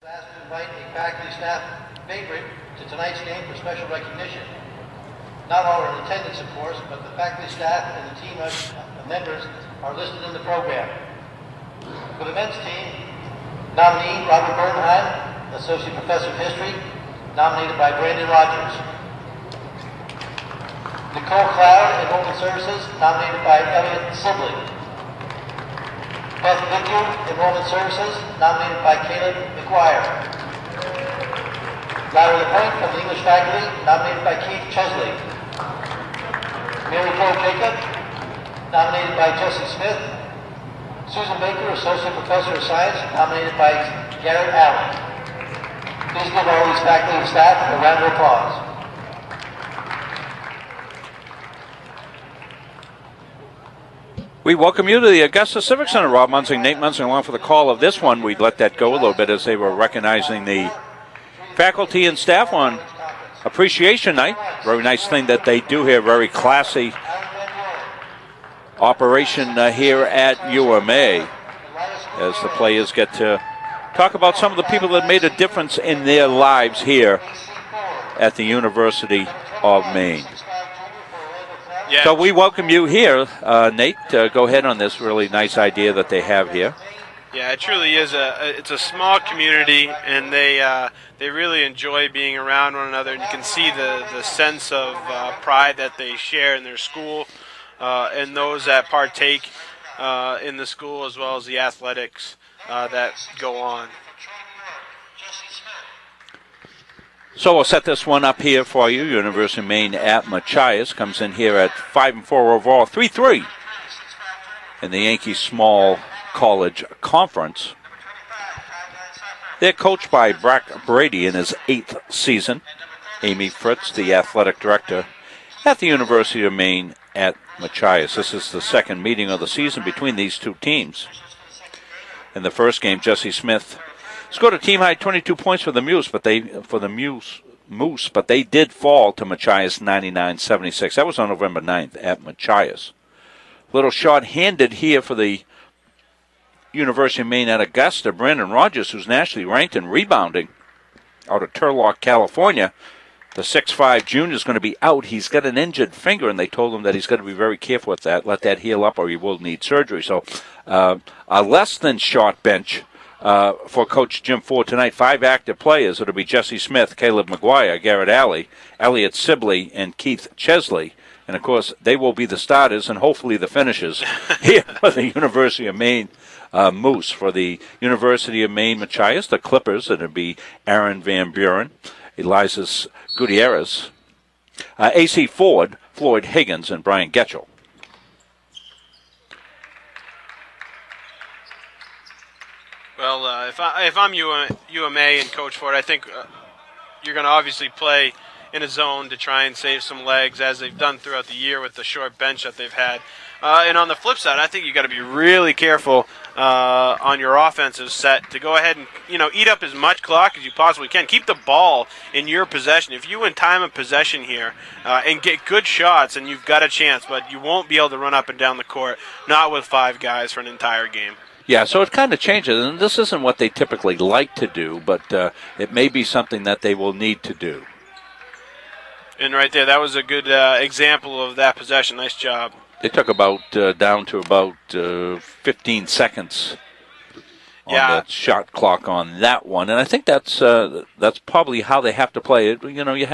Asked to invite a faculty staff favorite to tonight's game for special recognition. Not all are in attendance, of course, but the faculty staff and the team members are listed in the program. For the men's team, nominee Robert Bernheim, Associate Professor of History, nominated by Brandon Rogers. Nicole Cloud, Enrollment Services, nominated by Elliot Sibley. Beth Victor, Enrollment Services, nominated by Caleb McGuire. Larry LaPointe from the English faculty, nominated by Keith Chesley. Mary Jo Jacob, nominated by Jesse Smith. Susan Baker, Associate Professor of Science, nominated by Garrett Allen. Please give all these faculty and staff a round of applause. We welcome you to the Augusta Civic Center. Rob Munzing, Nate Munzing along for the call of this one. We'd let that go a little bit as they were recognizing the faculty and staff on Appreciation Night. Very nice thing that they do here. Very classy operation here at UMA as the players get to talk about some of the people that made a difference in their lives here at the University of Maine. Yeah. So we welcome you here, Nate. Go ahead on this really nice idea that they have here. Yeah, it truly is it's a small community, and they really enjoy being around one another. And you can see the sense of pride that they share in their school, and those that partake in the school, as well as the athletics that go on. So we'll set this one up here for you. University of Maine at Machias comes in here at 5-4 overall, 3-3 in the Yankees Small College Conference. They're coached by Brock Brady in his 8th season. Amy Fritz, the athletic director at the University of Maine at Machias. This is the second meeting of the season between these two teams. In the first game, Jesse Smith scored a team-high 22 points for the Moose, but they did fall to Machias 99-76. That was on November 9th at Machias. Little short-handed here for the University of Maine at Augusta. Brandon Rogers, who's nationally ranked in rebounding out of Turlock, California. The 6'5 junior is going to be out. He's got an injured finger, and they told him that he's got to be very careful with that. Let that heal up or he will need surgery. So a less than short bench for Coach Jim Ford tonight. 5 active players. It'll be Jesse Smith, Caleb McGuire, Garrett Alley, Elliot Sibley, and Keith Chesley. And, of course, they will be the starters and hopefully the finishers here for the University of Maine Moose. For the University of Maine Machias, the Clippers, it'll be Aaron Van Buren, Elias Gutierrez, A.C. Ford, Floyd Higgins, and Brian Getchell. Well, if I'm UMA and Coach Ford, I think you're going to obviously play in a zone to try and save some legs, as they've done throughout the year with the short bench that they've had. And on the flip side, I think you got to be really careful on your offensive set to go ahead and eat up as much clock as you possibly can. Keep the ball in your possession. If you win time of possession here and get good shots, and you've got a chance, but you won't be able to run up and down the court, not with 5 guys for an entire game. Yeah, so it kind of changes, and this isn't what they typically like to do, but it may be something that they will need to do. And right there, that was a good example of that possession. Nice job. They took about down to about 15 seconds on the shot clock on that one, and I think that's probably how they have to play it. You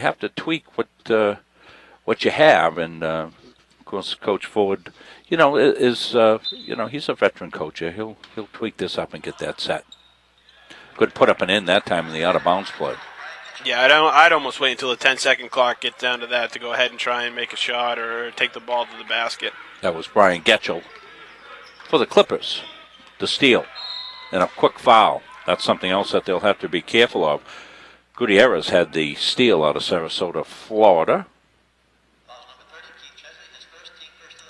have to tweak what you have, and of course, Coach Ford, is he's a veteran coach. He'll tweak this up and get that set. Could put up an end that time in the out of bounds play. Yeah, I'd almost wait until the 10-second clock gets down to that to go ahead and try and make a shot or take the ball to the basket. That was Brian Getchell for the Clippers. The steal and a quick foul. That's something else that they'll have to be careful of. Gutierrez had the steal out of Sarasota, Florida.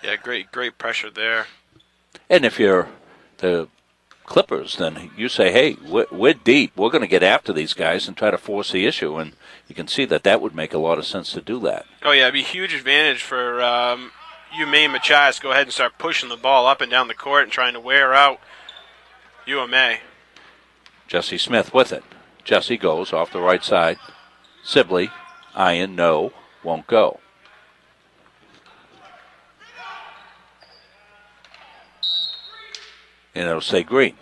Yeah, great pressure there. And if you're the Clippers, then you say, hey, we're deep. We're going to get after these guys and try to force the issue. And you can see that would make a lot of sense to do that. Oh, yeah, it'd be a huge advantage for UMA Machias to go ahead and start pushing the ball up and down the court and trying to wear out UMA. Jesse Smith with it. Jesse goes off the right side. Sibley, iron, no, won't go. And it'll say green.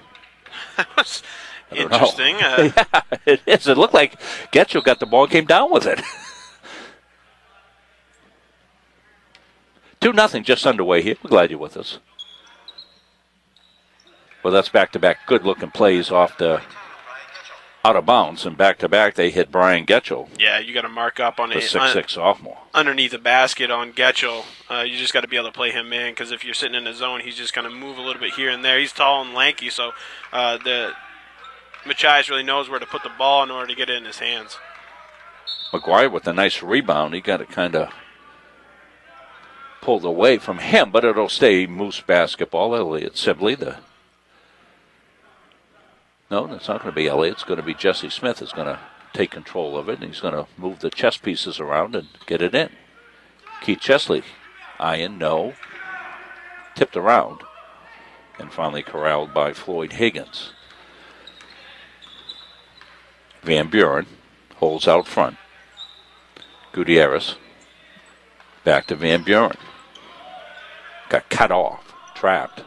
That was don't interesting. yeah, it is. It looked like Getchell got the ball and came down with it. 2-0, just underway here. We're glad you're with us. Well, that's back-to-back good-looking plays off the out of bounds, and back-to-back they hit Brian Getchell, Yeah, you got to mark up on the it 6'6" sophomore. underneath the basket on Getchell. You just got to be able to play him in, because if you're sitting in the zone, he's just going to move a little bit here and there. He's tall and lanky, so the Machias really knows where to put the ball in order to get it in his hands. McGuire with a nice rebound. He got it kind of pulled away from him, but it'll stay Moose basketball. Elliott Sibley, no, it's not going to be Elliott. It's going to be Jesse Smith is going to take control of it, and he's going to move the chess pieces around and get it in. Keith Chesley, iron, no. Tipped around, and finally corralled by Floyd Higgins. Van Buren holds out front. Gutierrez back to Van Buren. Got cut off, trapped.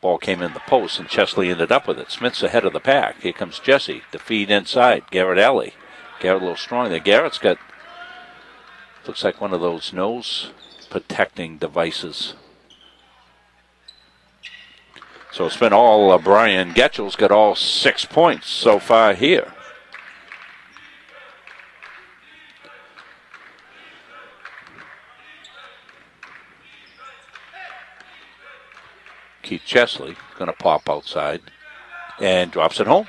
Ball came in the post, and Chesley ended up with it. Smith's ahead of the pack. Here comes Jesse. The feed inside. Garrett Alley. Garrett a little strong there. Garrett's got, looks like one of those nose protecting devices. So it's been all Brian Getchell's got all 6 points so far here. Keith Chesley going to pop outside and drops it home.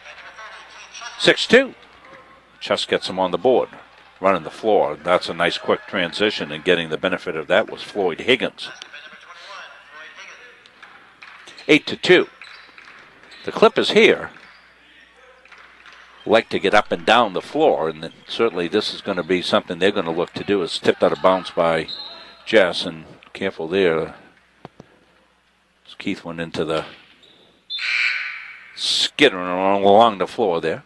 6-2. Chess gets him on the board, running the floor. That's a nice quick transition, and getting the benefit of that was Floyd Higgins. 8-2. The Clippers here like to get up and down the floor, and certainly this is going to be something they're going to look to do. It's tipped out of bounds by Jess, and careful there. Keith went into the skittering along the floor there.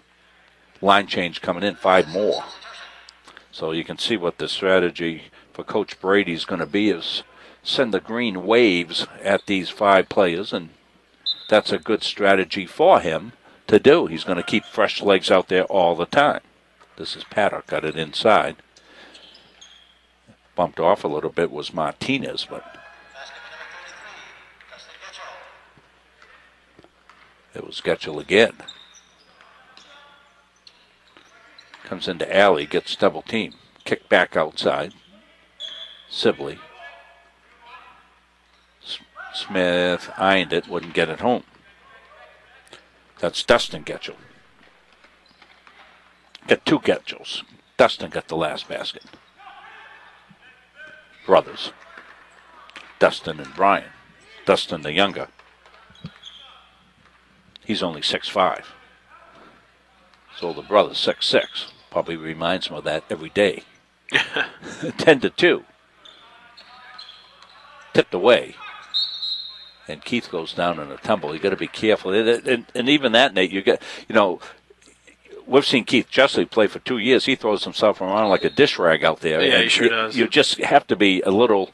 Line change coming in, 5 more. So you can see what the strategy for Coach Brady is going to be is send the green waves at these 5 players, and that's a good strategy for him to do. He's going to keep fresh legs out there all the time. This is Patter, got it inside. Bumped off a little bit was Martinez, but it was Getchell again. Comes into Alley, gets double team. Kick back outside. Sibley. Smith ironed it, wouldn't get it home. That's Dustin Getchell. Got 2 Getchells. Dustin got the last basket. Brothers. Dustin and Brian. Dustin the younger. He's only 6'5". So the brother's 6'6". Probably reminds him of that every day. 10-2. Tipped away. And Keith goes down in a tumble. You got to be careful. And even that, Nate, we've seen Keith Chesley play for 2 years. He throws himself around like a dish rag out there. Yeah, he sure does. You just have to be a little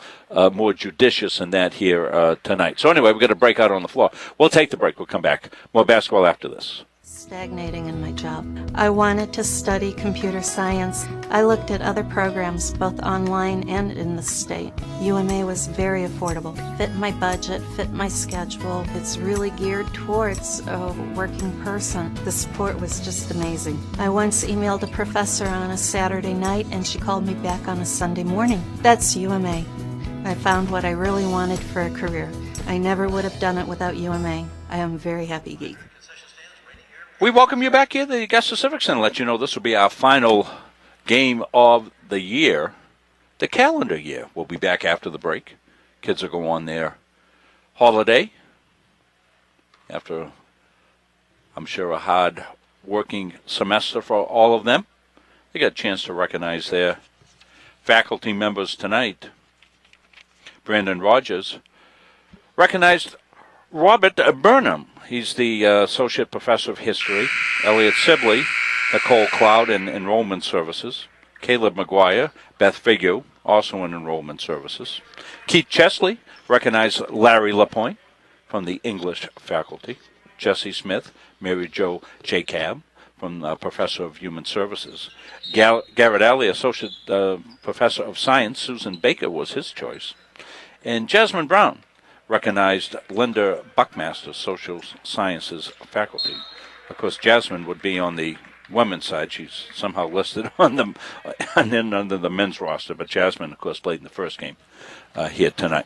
more judicious in that here tonight. So anyway, we're going to break out on the floor. We'll take the break. We'll come back. More basketball after this. Stagnating in my job. I wanted to study computer science. I looked at other programs, both online and in the state. UMA was very affordable, fit my budget, fit my schedule. It's really geared towards a working person. The support was just amazing. I once emailed a professor on a Saturday night, and she called me back on a Sunday morning. That's UMA. I found what I really wanted for a career. I never would have done it without UMA. I am a very happy geek. We welcome you back here to the Augusta Civic Center. Let you know this will be our final game of the year, the calendar year. We'll be back after the break. Kids will go on their holiday after, I'm sure, a hard working semester for all of them. They got a chance to recognize their faculty members tonight. Brandon Rogers recognized Robert Burnham. He's the Associate Professor of History. Elliot Sibley, Nicole Cloud in Enrollment Services. Caleb McGuire, Beth Figu, also in Enrollment Services. Keith Chesley, recognized Larry LaPointe from the English faculty. Jesse Smith, Mary Jo Jacob from Professor of Human Services. Garrett Alley, Associate Professor of Science. Susan Baker was his choice. And Jasmine Brown, recognized Linda Buckmaster, Social Sciences faculty. Of course, Jasmine would be on the women's side. She's somehow listed on them and then under the men's roster, but Jasmine, of course, played in the first game here tonight.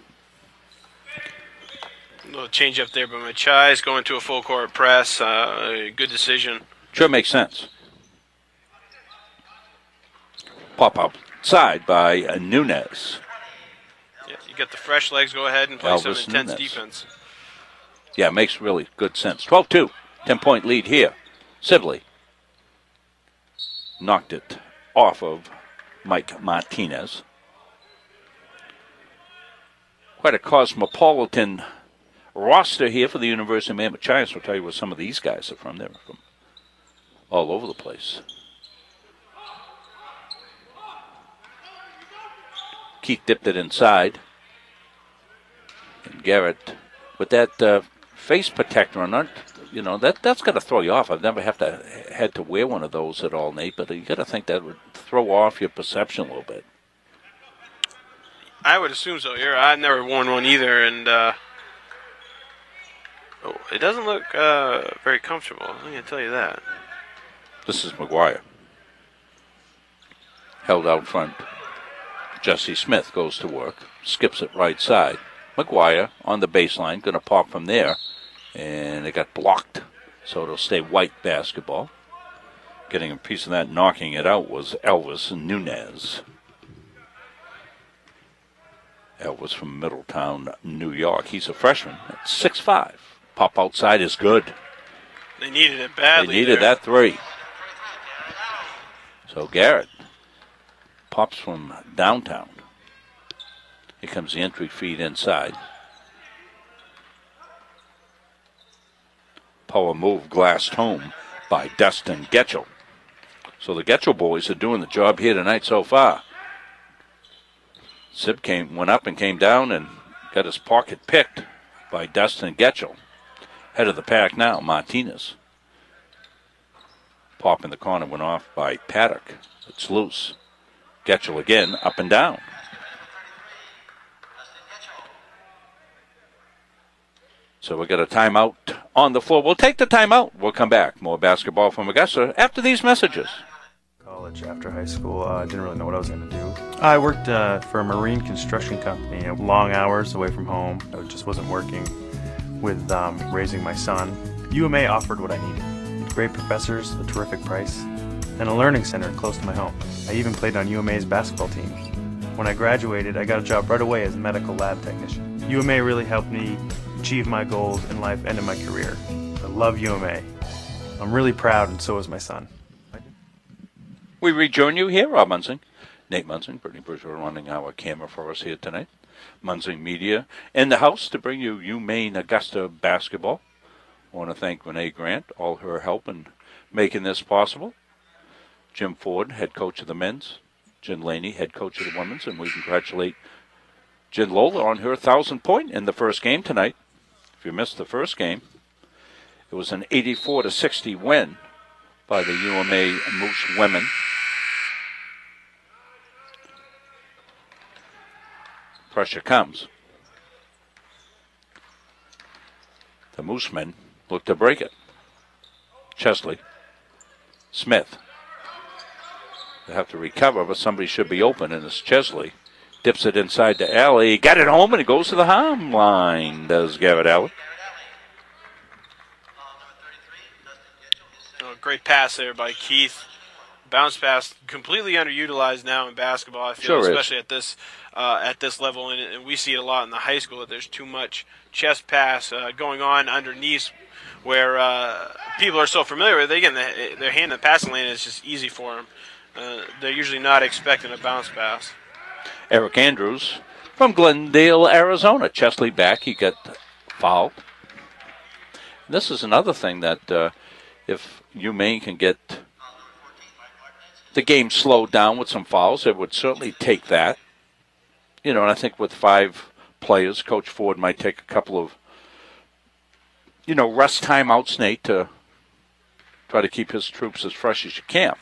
A little change up there by Machais, going to a full court press. Good decision. Sure makes sense. Pop outside by Nunez. Yeah, you get the fresh legs, go ahead and play some intense defense. Yeah, makes really good sense. 12-2, 10-point lead here. Sibley knocked it off of Mike Martinez. Quite a cosmopolitan roster here for the University of Miami Giants. We'll tell you where some of these guys are from. They're from all over the place. Keith dipped it inside. And Garrett, with that face protector on, you know, that's got to throw you off. I've never had to wear one of those at all, Nate, but you got to think that would throw off your perception a little bit. I would assume so. I've never worn one either, and it doesn't look very comfortable. I'm going to tell you that. This is McGuire. Held out front. Jesse Smith goes to work, skips it right side. McGuire on the baseline, going to pop from there, and it got blocked, so it'll stay white basketball. Getting a piece of that, knocking it out, was Elvis Nunez. Elvis from Middletown, New York. He's a freshman at 6'5". Pop outside is good. They needed it badly. They needed that three. So Garrett pops from downtown. Here comes the entry feed inside. Power move glassed home by Dustin Getchell. So the Getchell boys are doing the job here tonight so far. Sib went up and came down and got his pocket picked by Dustin Getchell. Head of the pack now, Martinez. Pop in the corner went off by Paddock. It's loose. Getchell again, up and down. So we got a timeout on the floor. We'll take the timeout. We'll come back. More basketball from Augusta after these messages. College after high school, I didn't really know what I was going to do. I worked for a marine construction company, long hours away from home. I just wasn't working with raising my son. UMA offered what I needed. Great professors, a terrific price, and a learning center close to my home. I even played on UMA's basketball team. When I graduated, I got a job right away as a medical lab technician. UMA really helped me achieve my goals in life and in my career. I love UMA. I'm really proud, and so is my son. We rejoin you here, Rob Munzing. Nate Munzing, Brittany Bridger running our camera for us here tonight. Munzing Media in the house to bring you UMaine Augusta basketball. I want to thank Renee Grant, all her help in making this possible. Jim Ford, head coach of the men's. Jen Laney, head coach of the women's. And we congratulate Jen Lola on her 1,000th point in the first game tonight. If you missed the first game, it was an 84-60 win by the UMA Moose women. Pressure comes. The Moose men look to break it. Chesley. Smith. They have to recover, but somebody should be open, and it's Chesley. Dips it inside the alley. Got it home, and it goes to the home line, does Garrett Allen. Oh, great pass there by Keith. Bounce pass, completely underutilized now in basketball. I feel, sure especially at this level, and we see it a lot in the high school that there's too much chest pass going on underneath, where people are so familiar with it. Again, their hand in the passing lane is just easy for them. They're usually not expecting a bounce pass. Eric Andrews from Glendale, Arizona. Chesley back. He got fouled. This is another thing that if UMaine can get the game slowed down with some fouls, it would certainly take that. And I think with 5 players, Coach Ford might take a couple of, rest timeouts, Nate, to try to keep his troops as fresh as you can.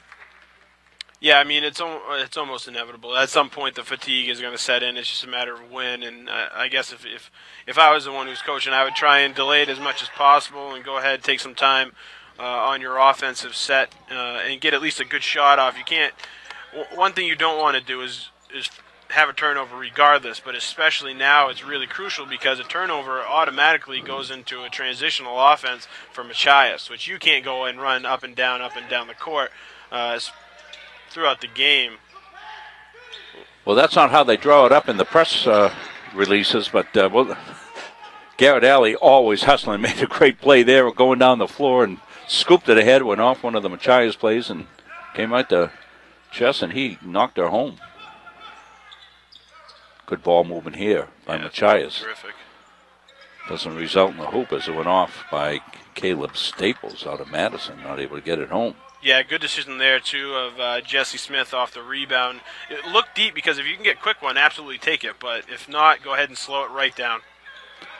Yeah, I mean, it's almost inevitable. At some point, the fatigue is going to set in. It's just a matter of when. And I guess if I was the one who's coaching, I would try and delay it as much as possible and go ahead and take some time on your offensive set and get at least a good shot off. You can't. One thing you don't want to do is have a turnover regardless, but especially now it's really crucial because a turnover automatically goes into a transitional offense for Machias, which you can't go and run up and down the court throughout the game. Well, that's not how they draw it up in the press releases, but Garrett Alley always hustling, made a great play there, going down the floor and scooped it ahead, went off one of the Machias plays and came right to Chess, and he knocked her home. Good ball movement here by Machias. Terrific. Doesn't result in the hoop as it went off by Caleb Staples out of Madison, not able to get it home. Yeah, good decision there, too, of Jesse Smith off the rebound. It looked deep because if you can get a quick one, absolutely take it. But if not, go ahead and slow it right down.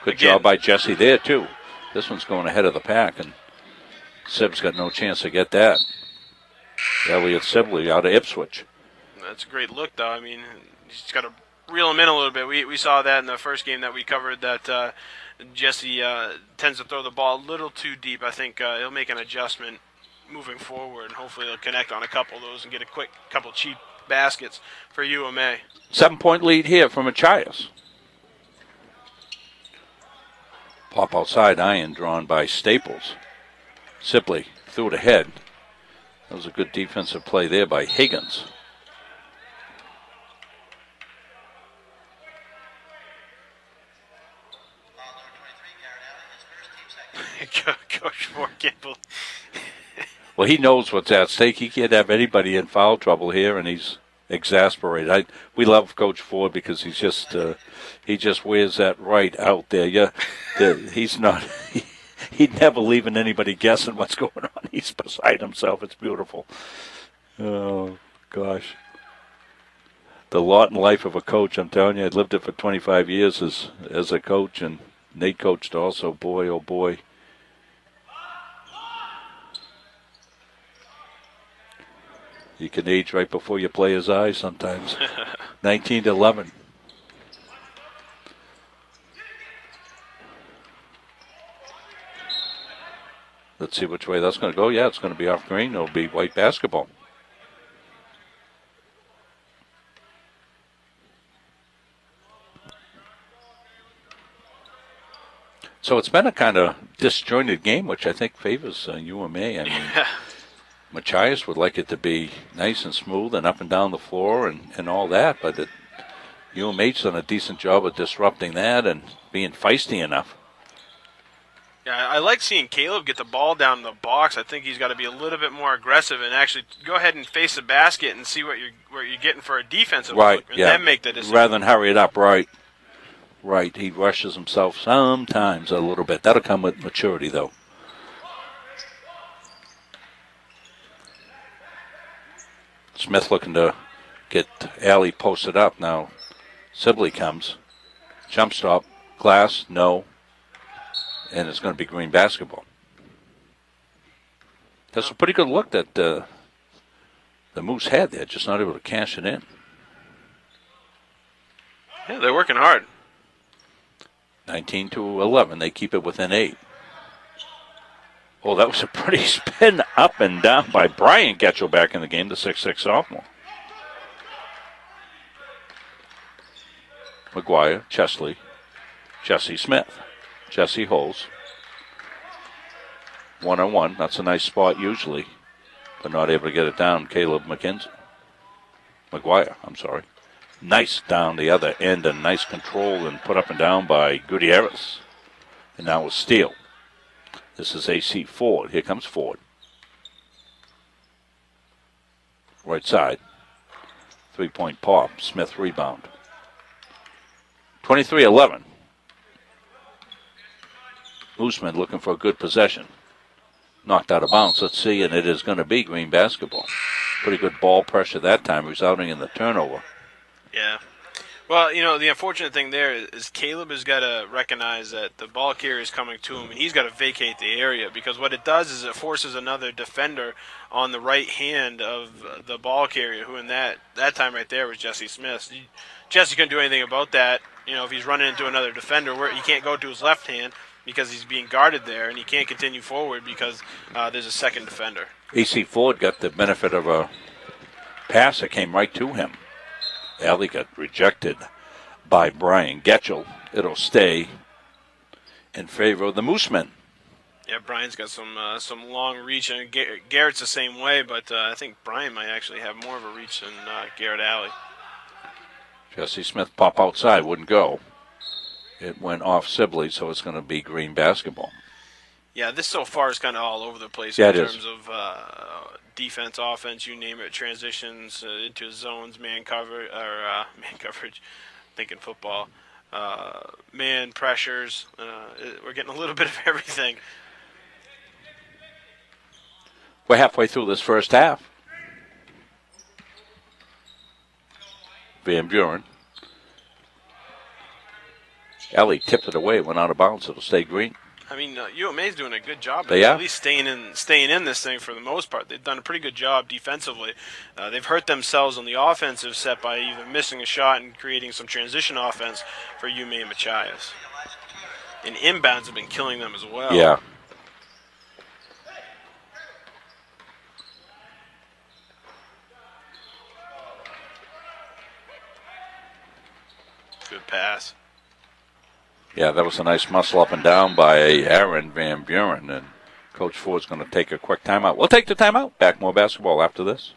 Good job by Jesse there, too. This one's going ahead of the pack, and Sib's got no chance to get that. Elliot Sibley out of Ipswich. That's a great look, though. I mean, he's got to reel him in a little bit. We saw that in the first game that we covered, that Jesse tends to throw the ball a little too deep. I think he'll make an adjustment moving forward, and hopefully he'll connect on a couple of those and get a quick couple cheap baskets for UMA. 7-point lead here for Machias. Pop outside iron drawn by Staples. Sibley threw it ahead. That was a good defensive play there by Higgins. Coach Ford Campbell. Well, he knows what's at stake. He can't have anybody in foul trouble here, and he's exasperated. We love Coach Ford because he just wears that right out there. Yeah, he's not. He'd never leaving anybody guessing what's going on. He's beside himself. It's beautiful. Oh gosh, the lot in life of a coach. I'm telling you, I lived it for 25 years as a coach, and Nate coached also. Boy, oh boy. You can age right before you play his eyes sometimes. 19-11. Let's see which way that's going to go. Yeah, it's going to be off green. It'll be white basketball. So it's been a kind of disjointed game, which I think favors UMA. I mean, Machias would like it to be nice and smooth and up and down the floor and all that, but UMA's done a decent job of disrupting that and being feisty enough. Yeah, I like seeing Caleb get the ball down in the box. I think he's got to be a little bit more aggressive and actually go ahead and face the basket and see what you're getting for a defensive look, and then make the decision. Rather than hurry it up, right. Right, he rushes himself sometimes a little bit. That'll come with maturity, though. Smith looking to get Alley posted up. Now Sibley comes. Jump stop. Glass, no. And it's going to be green basketball. That's a pretty good look that the Moose had there, just not able to cash it in. Yeah, they're working hard. 19-11. They keep it within 8. Oh, that was a pretty spin up and down by Brian Getchell back in the game, the 6'6 sophomore. McGuire, Chesley, Jesse Smith. Jesse holds. 1-on-1. That's a nice spot usually, but not able to get it down. Caleb McGuire, I'm sorry. Nice down the other end and nice control and put up and down by Gutierrez. And now with steal. This is AC Ford. Here comes Ford. Right side. 3-point pop. Smith rebound. 23-11. Mooseman looking for a good possession. Knocked out of bounds. Let's see, and it is going to be Green basketball. Pretty good ball pressure that time, resulting in the turnover. Yeah. Well, the unfortunate thing there is Caleb has got to recognize that the ball carrier is coming to him, and he's got to vacate the area, because what it does is it forces another defender on the right hand of the ball carrier, who in that time right there was Jesse Smith. Jesse couldn't do anything about that. If he's running into another defender, he can't go to his left hand because he's being guarded there, and he can't continue forward because there's a second defender. A.C. Ford got the benefit of a pass that came right to him. Alley got rejected by Brian Getchell. It'll stay in favor of the Moosemen. Yeah, Brian's got some long reach, and Garrett's the same way, but I think Brian might actually have more of a reach than Garrett Alley. Jesse Smith pop outside, wouldn't go. It went off Sibley, so it's going to be Green basketball. Yeah, this so far is kind of all over the place in terms of defense, offense, you name it, transitions into zones, man coverage, thinking football, man pressures. We're getting a little bit of everything. We're halfway through this first half. Van Buren. Ellie tipped it away, went out of bounds. It'll stay Green. I mean, UMA's doing a good job They at are. least staying in this thing for the most part. They've done a pretty good job defensively. They've hurt themselves on the offensive set by either missing a shot and creating some transition offense for UMA and Machias. And inbounds have been killing them as well. Yeah. Good pass. Yeah, that was a nice muscle up and down by Aaron Van Buren, and Coach Ford's going to take a quick timeout. We'll take the timeout. Back more basketball after this.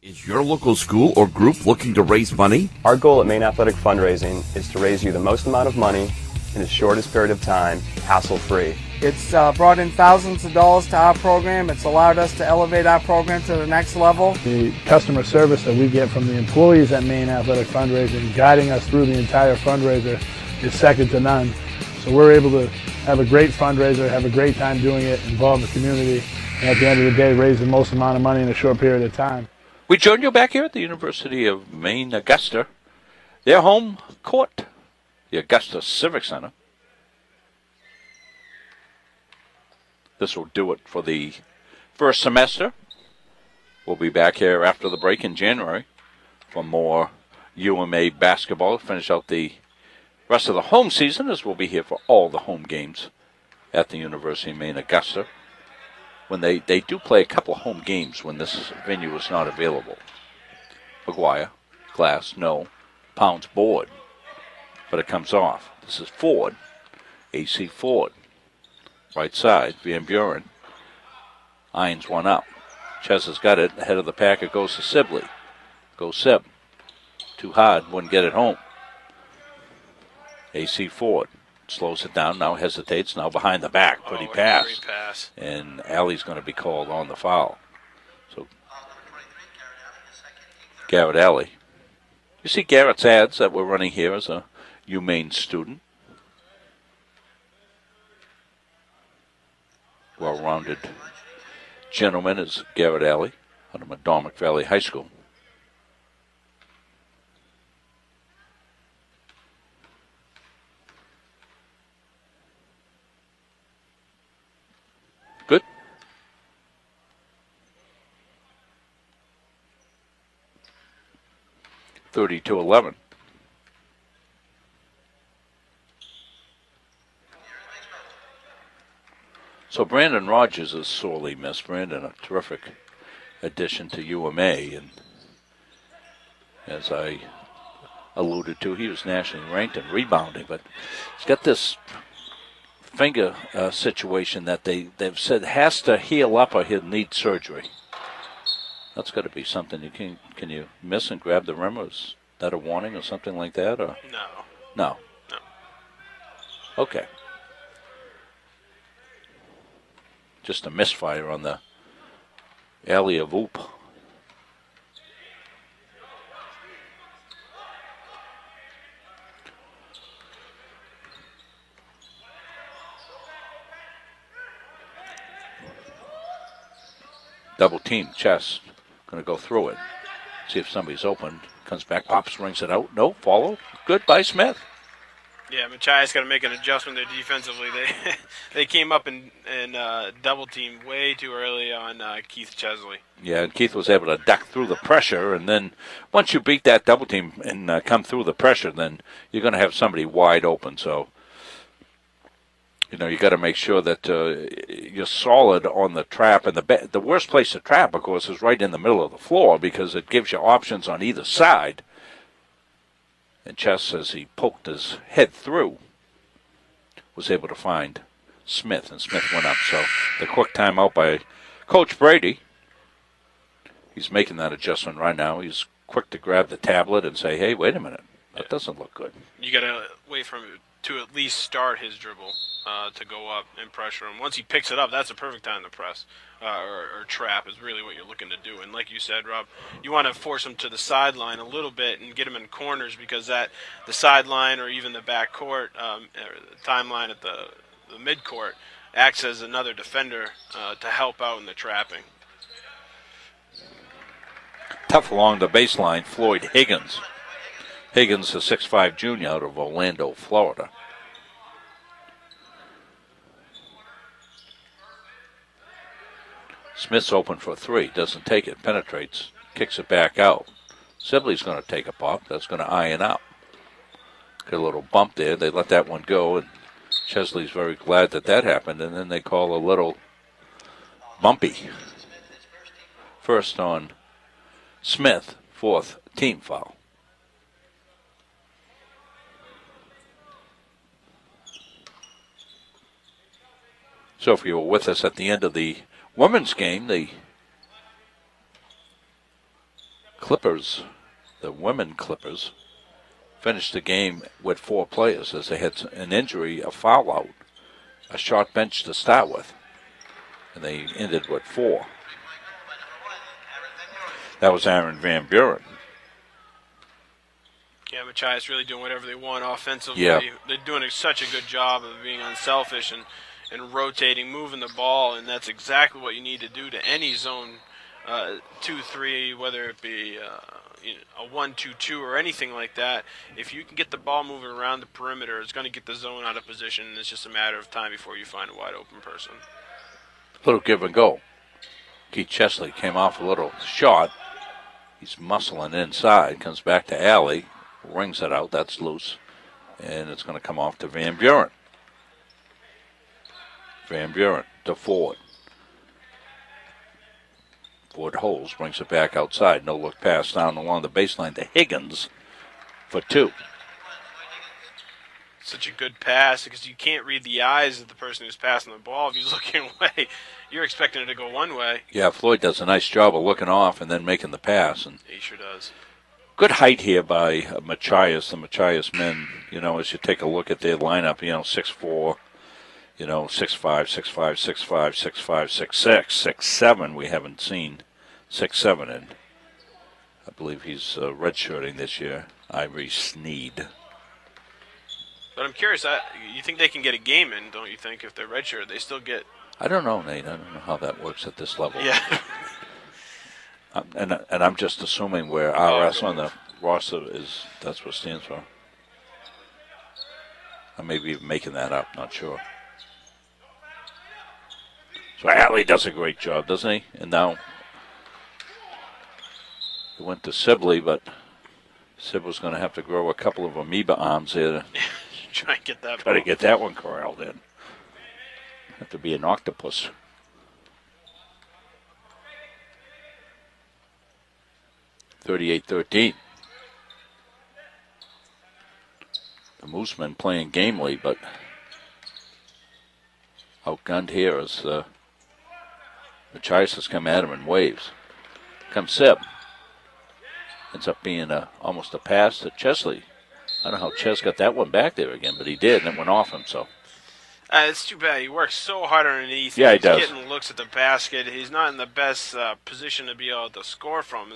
Is your local school or group looking to raise money? Our goal at Maine Athletic Fundraising is to raise you the most amount of money in the shortest period of time, hassle-free. It's brought in thousands of dollars to our program. It's allowed us to elevate our program to the next level. The customer service that we get from the employees at Maine Athletic Fundraising, guiding us through the entire fundraiser, is second to none. So we're able to have a great fundraiser, have a great time doing it, involve the community, and at the end of the day, raise the most amount of money in a short period of time. We join you back here at the University of Maine, Augusta. Their home court, the Augusta Civic Center. This will do it for the first semester. We'll be back here after the break in January for more UMA basketball. Finish out the rest of the home season, as we'll be here for all the home games at the University of Maine, Augusta. When they do play a couple of home games when this venue is not available. McGuire, Glass, no. Pounds, board. But it comes off. This is Ford. A.C. Ford. Right side, Van Buren. Irons one up. Ches has got it. Ahead of the pack, it goes to Sibley. Goes Sib. Too hard, wouldn't get it home. A.C. Ford slows it down, now hesitates, now behind the back. Pretty pass. Great pass. And Alley's going to be called on the foul. So, Garrett Alley. You see Garrett's ads that we're running here as a UMaine student. Well-rounded gentleman is Garrett Alley out of McDormick Valley High School. Good. (30-11). So Brandon Rogers is sorely missed. Brandon, a terrific addition to UMA, and as I alluded to, he was nationally ranked in rebounding, but he's got this finger situation that they've said has to heal up or he'll need surgery. That's got to be something you can you miss and grab the rim? Or is that a warning or something like that? Or No. no? No. Okay. Just a misfire on the alley of oop. Double team. Chess going to go through it. See if somebody's open. Comes back, pops, rings it out. No, follow. Good by Smith. Yeah, Machias got to make an adjustment there defensively. They came up and double team way too early on Keith Chesley. Yeah, and Keith was able to duck through the pressure, and then once you beat that double team and come through the pressure, then you're going to have somebody wide open. So, you know, you got to make sure that you're solid on the trap. And the worst place to trap, of course, is right in the middle of the floor because it gives you options on either side. And Chess, as he poked his head through, was able to find Smith, and Smith went up. So the quick timeout by Coach Brady. He's making that adjustment right now. He's quick to grab the tablet and say, hey, wait a minute. That doesn't look good. You got to wait for him to at least start his dribble to go up and pressure him. Once he picks it up, that's a perfect time to press or trap is really what you're looking to do. And like you said, Rob, you want to force him to the sideline a little bit and get him in corners because the sideline or even the back court or the timeline at the mid-court acts as another defender to help out in the trapping. Tough along the baseline, Floyd Higgins. Higgins, a 6'5 junior out of Orlando, Florida. Smith's open for three, doesn't take it, penetrates, kicks it back out. Sibley's going to take a pop, that's going to iron out. Got a little bump there, they let that one go, and Chesley's very glad that happened, and then they call a little bumpy. First on Smith, fourth team foul. So if you were with us at the end of the women's game, the women Clippers, finished the game with 4 players as they had an injury, a foul out, a short bench to start with. And they ended with 4. That was Aaron Van Buren. Yeah, Machias really doing whatever they want offensively. Yeah. They're doing such a good job of being unselfish and rotating, moving the ball, and that's exactly what you need to do to any zone 2-3, whether it be a 1-2-2 or anything like that. If you can get the ball moving around the perimeter, it's going to get the zone out of position, and it's just a matter of time before you find a wide open person. Little give and go. Keith Chesley came off a little shot. He's muscling inside, comes back to Alley, rings it out, that's loose, and it's going to come off to Van Buren. Van Buren to Ford. Ford holds, brings it back outside. No look pass down along the baseline to Higgins for 2. Such a good pass because you can't read the eyes of the person who's passing the ball. If he's looking away, you're expecting it to go one way. Yeah, Floyd does a nice job of looking off and then making the pass. And he sure does. Good height here by Machias, the Machias men. You know, as you take a look at their lineup, 6'4", 6'5", 6'5", 6'5", 6'5", 6'6", 6'7". We haven't seen 6'7", and I believe he's redshirting this year. Ivory Sneed. But I'm curious, you think they can get a game in, don't you think, if they're redshirt? They still get... I don't know, Nate. I don't know how that works at this level. Yeah. And I'm just assuming where RS on the roster is, that's what it stands for. I may be making that up, not sure. So Alley does a great job, doesn't he? And now he went to Sibley, but Sibley's going to have to grow a couple of amoeba arms here to try and get that. Try to get that one corralled in. Have to be an octopus. (38-13). The Moosemen playing gamely, but outgunned here as Machias has come at him in waves. Comes Sib. Ends up being almost a pass to Chesley. I don't know how Ches got that one back there again, but he did, and it went off him. So it's too bad. He works so hard underneath. Yeah, he He's does. Getting looks at the basket. He's not in the best position to be able to score from.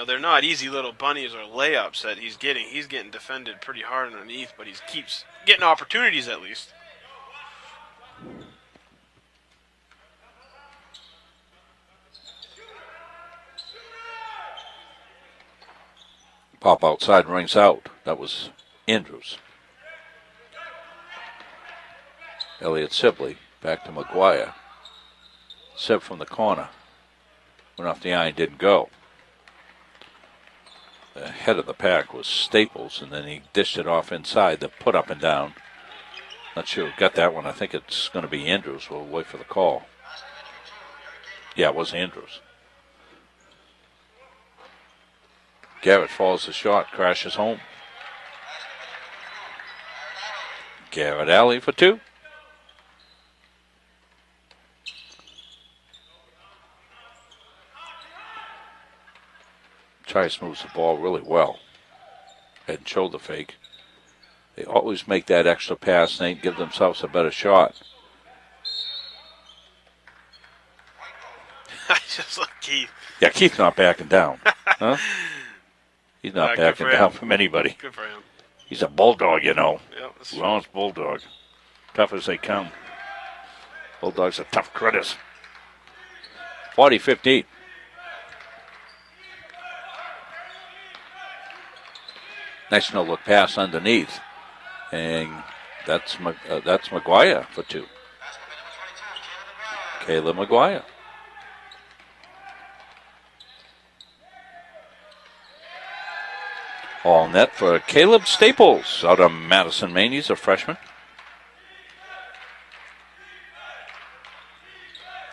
They're not easy little bunnies or layups that he's getting. He's getting defended pretty hard underneath, but he keeps getting opportunities at least. Pop outside, rings out. That was Andrews. Elliott Sibley back to McGuire. Sib from the corner. Went off the iron, didn't go. The head of the pack was Staples, and then he dished it off inside. The put up and down. Not sure who got that one. I think it's going to be Andrews. We'll wait for the call. Yeah, it was Andrews. Garrett follows the shot, crashes home. Garrett Alley for 2. Trice moves the ball really well. Head and shoulder fake. They always make that extra pass, Nate, give themselves a better shot. I just look Keith. Yeah, Keith's not backing down. Huh? He's not backing down from anybody. Good for him. He's a bulldog, you know. Yep, Ron's bulldog. Tough as they come. Bulldogs are tough critters. 40-15. Nice no-look pass underneath. And that's McGuire for 2. Caleb McGuire. All net for Caleb Staples out of Madison, Maine. He's a freshman.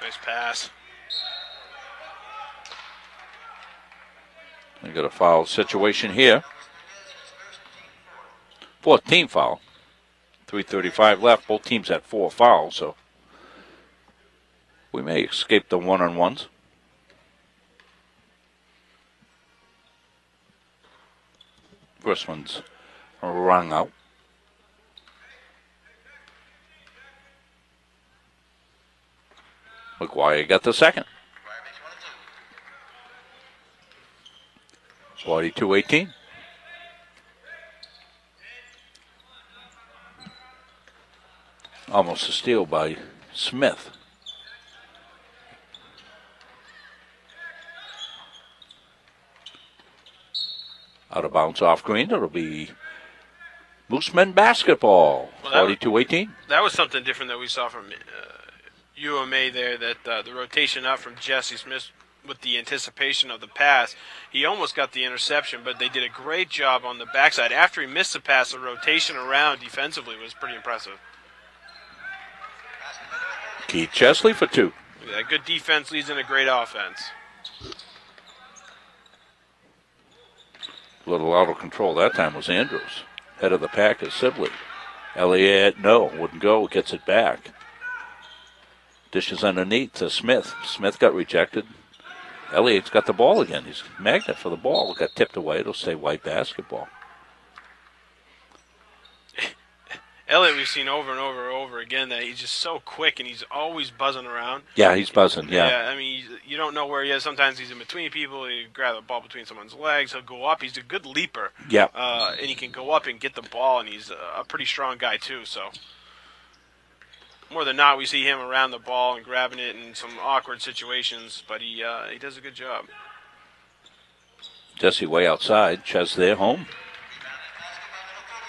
Nice pass. We got a foul situation here. 4th team foul. 3:35 left. Both teams had 4 fouls, so we may escape the one-on-ones. First one's rung out. McGuire got the second. 42-18. Almost a steal by Smith. Out of bounds off green. It'll be Moosemen basketball. 42-18. That was something different that we saw from UMA there, that the rotation up from Jesse Smith with the anticipation of the pass. He almost got the interception, but they did a great job on the backside. After he missed the pass, the rotation around defensively was pretty impressive. Keith Chesley for 2. Yeah, good defense leads in a great offense. A little out of control that time was Andrews. Head of the pack is Sibley. Elliott, no, wouldn't go, gets it back. Dishes underneath to Smith. Smith got rejected. Elliott's got the ball again. He's a magnet for the ball. Got tipped away. It'll stay white basketball. Elliott, we've seen over and over again that he's just so quick and he's always buzzing around. Yeah, he's buzzing, yeah. Yeah, I mean, you don't know where he is. Sometimes he's in between people. He grab the ball between someone's legs. He'll go up. He's a good leaper. Yeah. And he can go up and get the ball, and he's a pretty strong guy, too. So more than not, we see him around the ball and grabbing it in some awkward situations, but he does a good job. Jesse way outside. Ches there, home.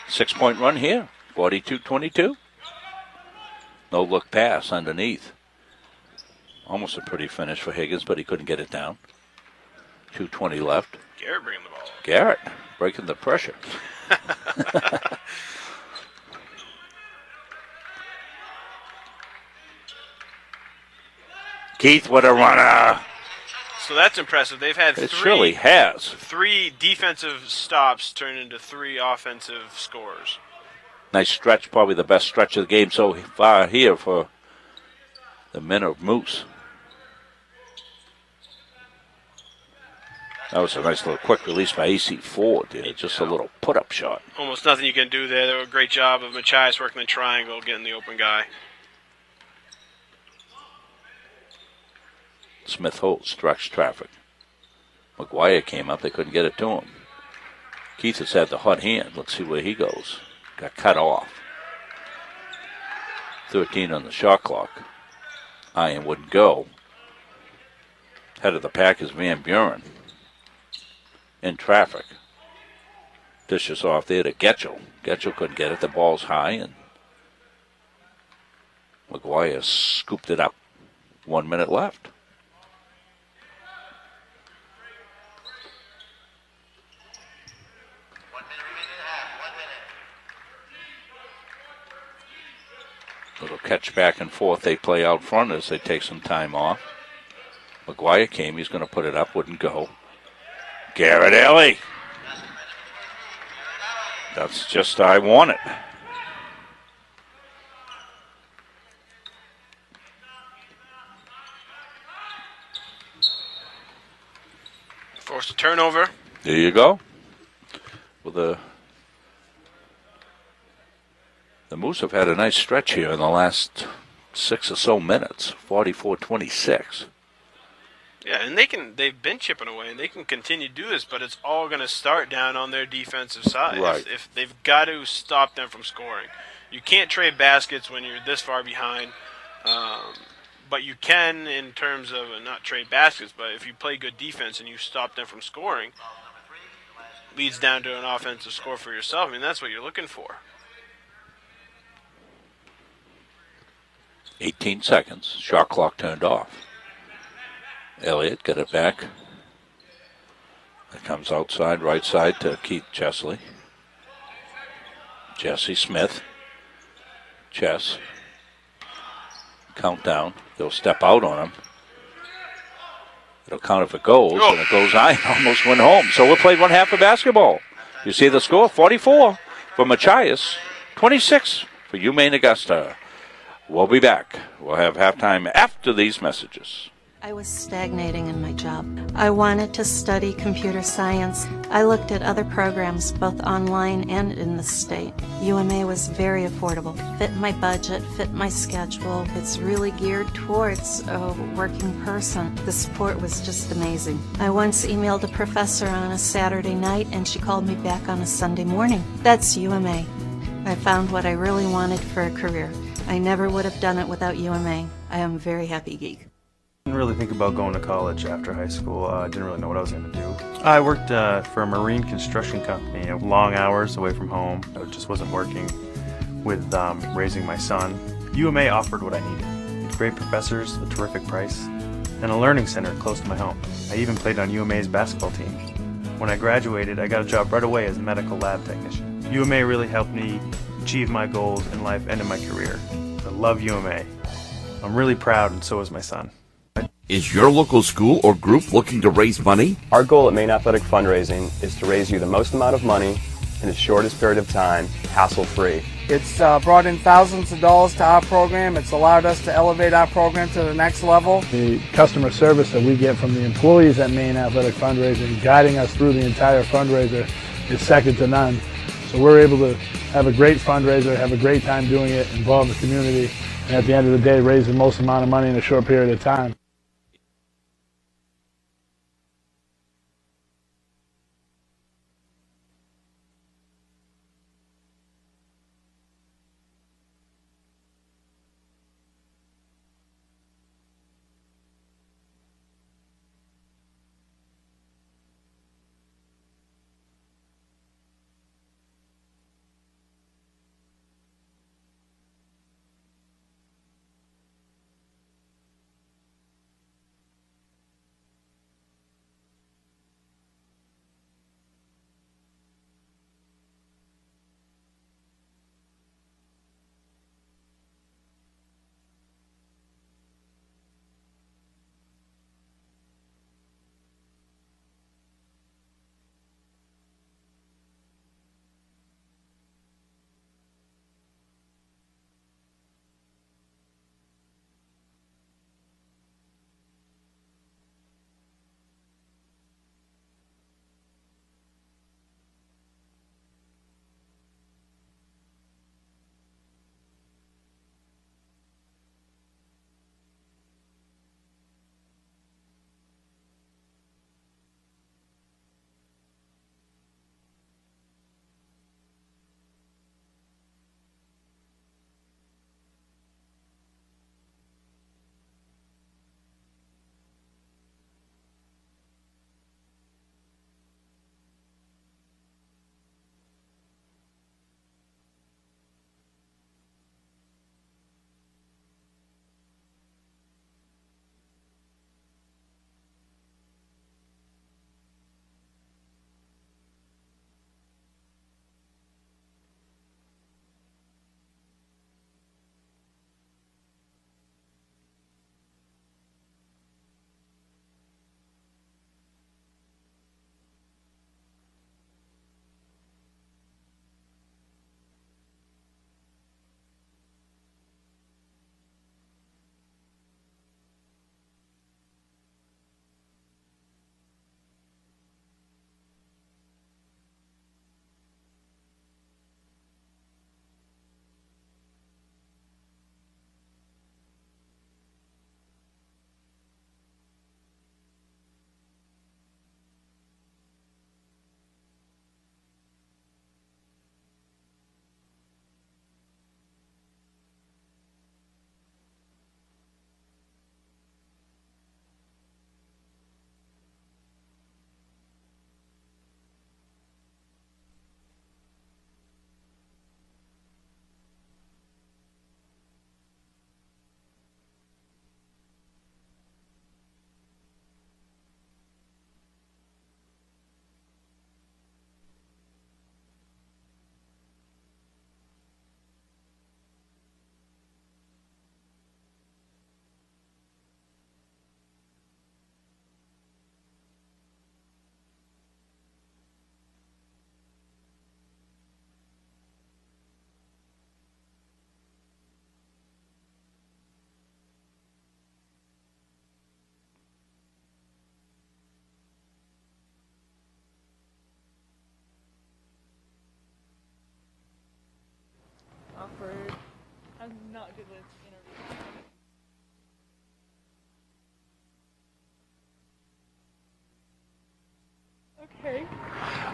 6-point run here. 42-22. No look pass underneath. Almost a pretty finish for Higgins, but he couldn't get it down. 2:20 left. Garrett bringing the ball. Garrett breaking the pressure. Keith, what a runner. So that's impressive. They've had It surely has. 3 defensive stops turn into 3 offensive scores. Nice stretch, probably the best stretch of the game so far here for the men of Moose. That was a nice little quick release by AC Ford. Just a little put-up shot. Almost nothing you can do there. They did a great job of Machias working the triangle, getting the open guy. Smith holds, directs traffic. McGuire came up. They couldn't get it to him. Keith has had the hot hand. Let's see where he goes. Got cut off. 13 on the shot clock. Iron wouldn't go. Head of the pack is Van Buren. In traffic. Dishes off there to Getchell. Getchell couldn't get it. The ball's high, and McGuire scooped it up. 1 minute left. Little catch back and forth. They play out front as they take some time off. McGuire came. He's going to put it up. Wouldn't go. Garrett Ellie. That's just I want it. Forced a turnover. There you go. Well, the Moose have had a nice stretch here in the last 6 or so minutes. 44-26. Yeah, and they've been chipping away, and they can continue to do this, but it's all going to start down on their defensive side. Right. If they've got to stop them from scoring. You can't trade baskets when you're this far behind, but you can in terms of not trade baskets, but if you play good defense and you stop them from scoring, leads down to an offensive score for yourself. I mean, that's what you're looking for. 18 seconds. Shot clock turned off. Elliott got it back. It comes outside, right side to Keith Chesley. Jesse Smith. Chess. Countdown. They'll step out on him. It'll count if it goes, and it goes high. Almost went home. So we'll play one half of basketball. You see the score? 44 for Machias, 26 for UMaine Augusta. We'll be back. We'll have halftime after these messages. I was stagnating in my job. I wanted to study computer science. I looked at other programs, both online and in the state. UMA was very affordable, fit my budget, fit my schedule. It's really geared towards a working person. The support was just amazing. I once emailed a professor on a Saturday night, and she called me back on a Sunday morning. That's UMA. I found what I really wanted for a career. I never would have done it without UMA. I am a very happy geek. I didn't really think about going to college after high school. I didn't really know what I was going to do. I worked for a marine construction company, long hours away from home. I just wasn't working with raising my son. UMA offered what I needed. It had great professors, a terrific price, and a learning center close to my home. I even played on UMA's basketball team. When I graduated, I got a job right away as a medical lab technician. UMA really helped me achieve my goals in life and in my career. I love UMA. I'm really proud, and so is my son. Is your local school or group looking to raise money? Our goal at Maine Athletic Fundraising is to raise you the most amount of money in the shortest period of time, hassle-free. It's brought in thousands of dollars to our program. It's allowed us to elevate our program to the next level. The customer service that we get from the employees at Maine Athletic Fundraising, guiding us through the entire fundraiser, is second to none. So we're able to have a great fundraiser, have a great time doing it, involve the community, and at the end of the day, raise the most amount of money in a short period of time.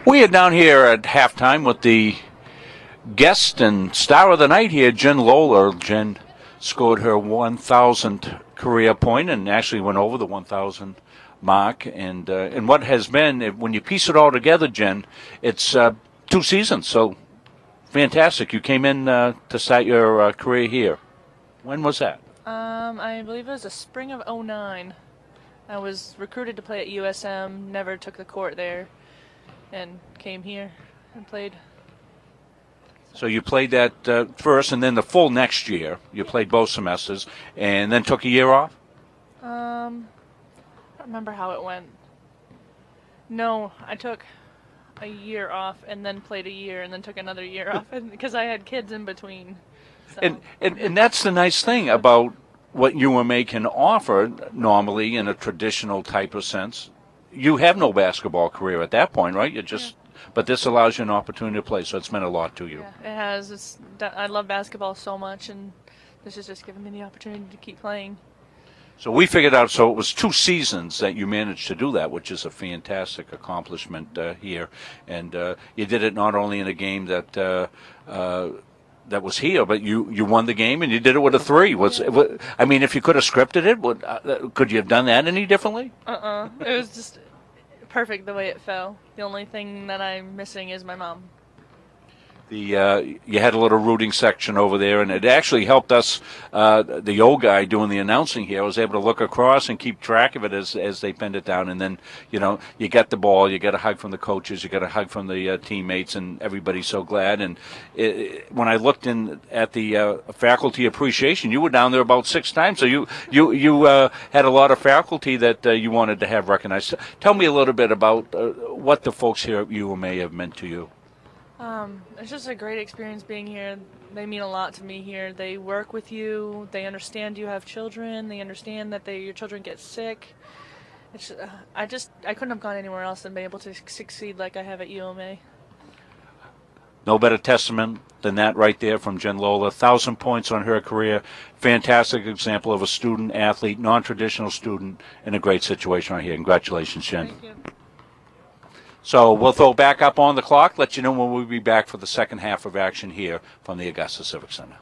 We are down here at halftime with the guest and star of the night here, Jen Lola. Jen scored her 1,000th career point and actually went over the 1,000 mark. And what has been, when you piece it all together, Jen, it's 2 seasons. So fantastic. You came in to start your career here. When was that? I believe it was the spring of '09. I was recruited to play at USM, never took the court there, and came here and played. So you played that first, and then the full next year. You played both semesters, and then took a year off? I don't remember how it went. No, I took a year off and then played a year and then took another year off because I had kids in between. So. And that's the nice thing about what UMA can offer normally in a traditional type of sense. You have no basketball career at that point, right? You just, but this allows you an opportunity to play, so it's meant a lot to you. Yeah, it has. I love basketball so much, and this has just given me the opportunity to keep playing. So we figured out, so it was 2 seasons that you managed to do that, which is a fantastic accomplishment here. And you did it not only in a game that that was here, but you won the game, and you did it with a 3. I mean, if you could have scripted it, could you have done that any differently? It was just perfect the way it fell. The only thing that I'm missing is my mom. You had a little rooting section over there, and it actually helped us. The old guy doing the announcing here was able to look across and keep track of it as they pinned it down. And then, you get the ball, you get a hug from the coaches, you get a hug from the teammates, and everybody's so glad. And when I looked in at the faculty appreciation, you were down there about 6 times. So you had a lot of faculty that you wanted to have recognized. Tell me a little bit about what the folks here at UMA have meant to you. It's just a great experience being here. They mean a lot to me here. They work with you. They understand you have children. They understand that your children get sick. It's I couldn't have gone anywhere else than be able to succeed like I have at UMA. No better testament than that right there from Jen Lola. 1,000 points on her career. Fantastic example of a student athlete, non-traditional student in a great situation right here. Congratulations, Jen. Thank you. So we'll throw back up on the clock, let you know when we'll be back for the second half of action here from the Augusta Civic Center.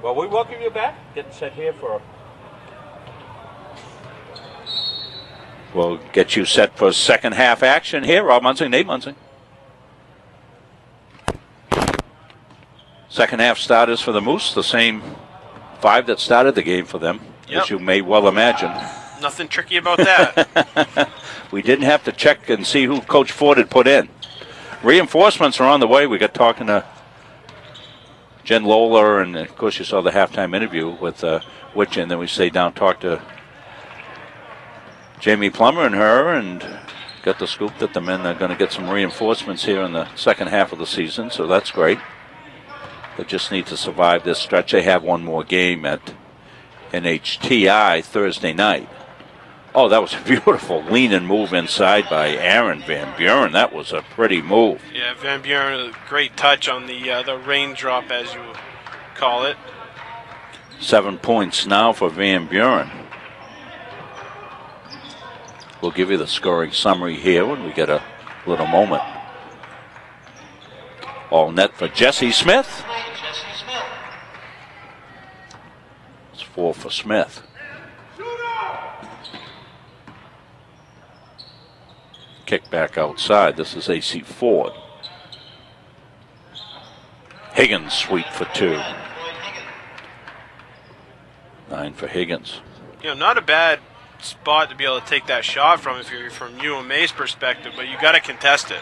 Well, we welcome you back. Getting set here for... We'll get you set for second half action here. Rob Munsing, Nate Munsing. Second half starters for the Moose, the same 5 that started the game for them, as you may well imagine. Nothing tricky about that. We didn't have to check and see who Coach Ford had put in. Reinforcements are on the way. We got talking to Jen Lola, and of course you saw the halftime interview with Witch, and then we stayed down, talked to Jamie Plummer and her, and got the scoop that the men are going to get some reinforcements here in the second half of the season, so that's great. They just need to survive this stretch. They have one more game at NHTI Thursday night. Oh, that was a beautiful lean and move inside by Aaron Van Buren. That was a pretty move. Yeah, Van Buren, a great touch on the raindrop, as you call it. 7 points now for Van Buren. We'll give you the scoring summary here when we get a little moment. All net for Jesse Smith. It's 4 for Smith. Kick back outside. This is AC Ford. Higgins sweep for 2. 9 for Higgins. You know, not a bad spot to be able to take that shot from if you're from UMA's perspective, but you got to contest it.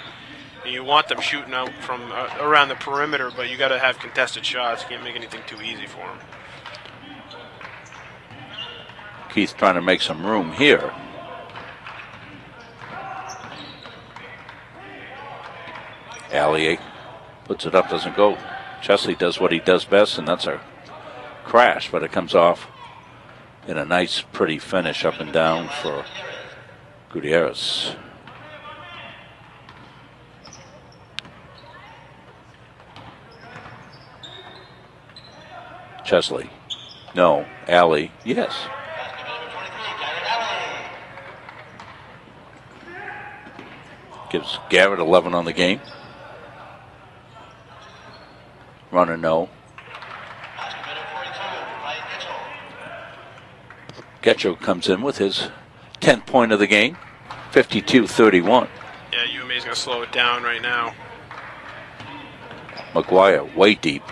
And you want them shooting out from around the perimeter, but you got to have contested shots. You can't make anything too easy for them. Keith trying to make some room here. Allier puts it up, doesn't go. Chesley does what he does best, and that's a crash, but it comes off in a nice, pretty finish up and down for Gutierrez. Chesley. No. Alley. Yes. Gives Garrett 11 on the game. Runner no. Getcho comes in with his 10th point of the game. 52-31. Yeah, UMA's going to slow it down right now. McGuire way deep.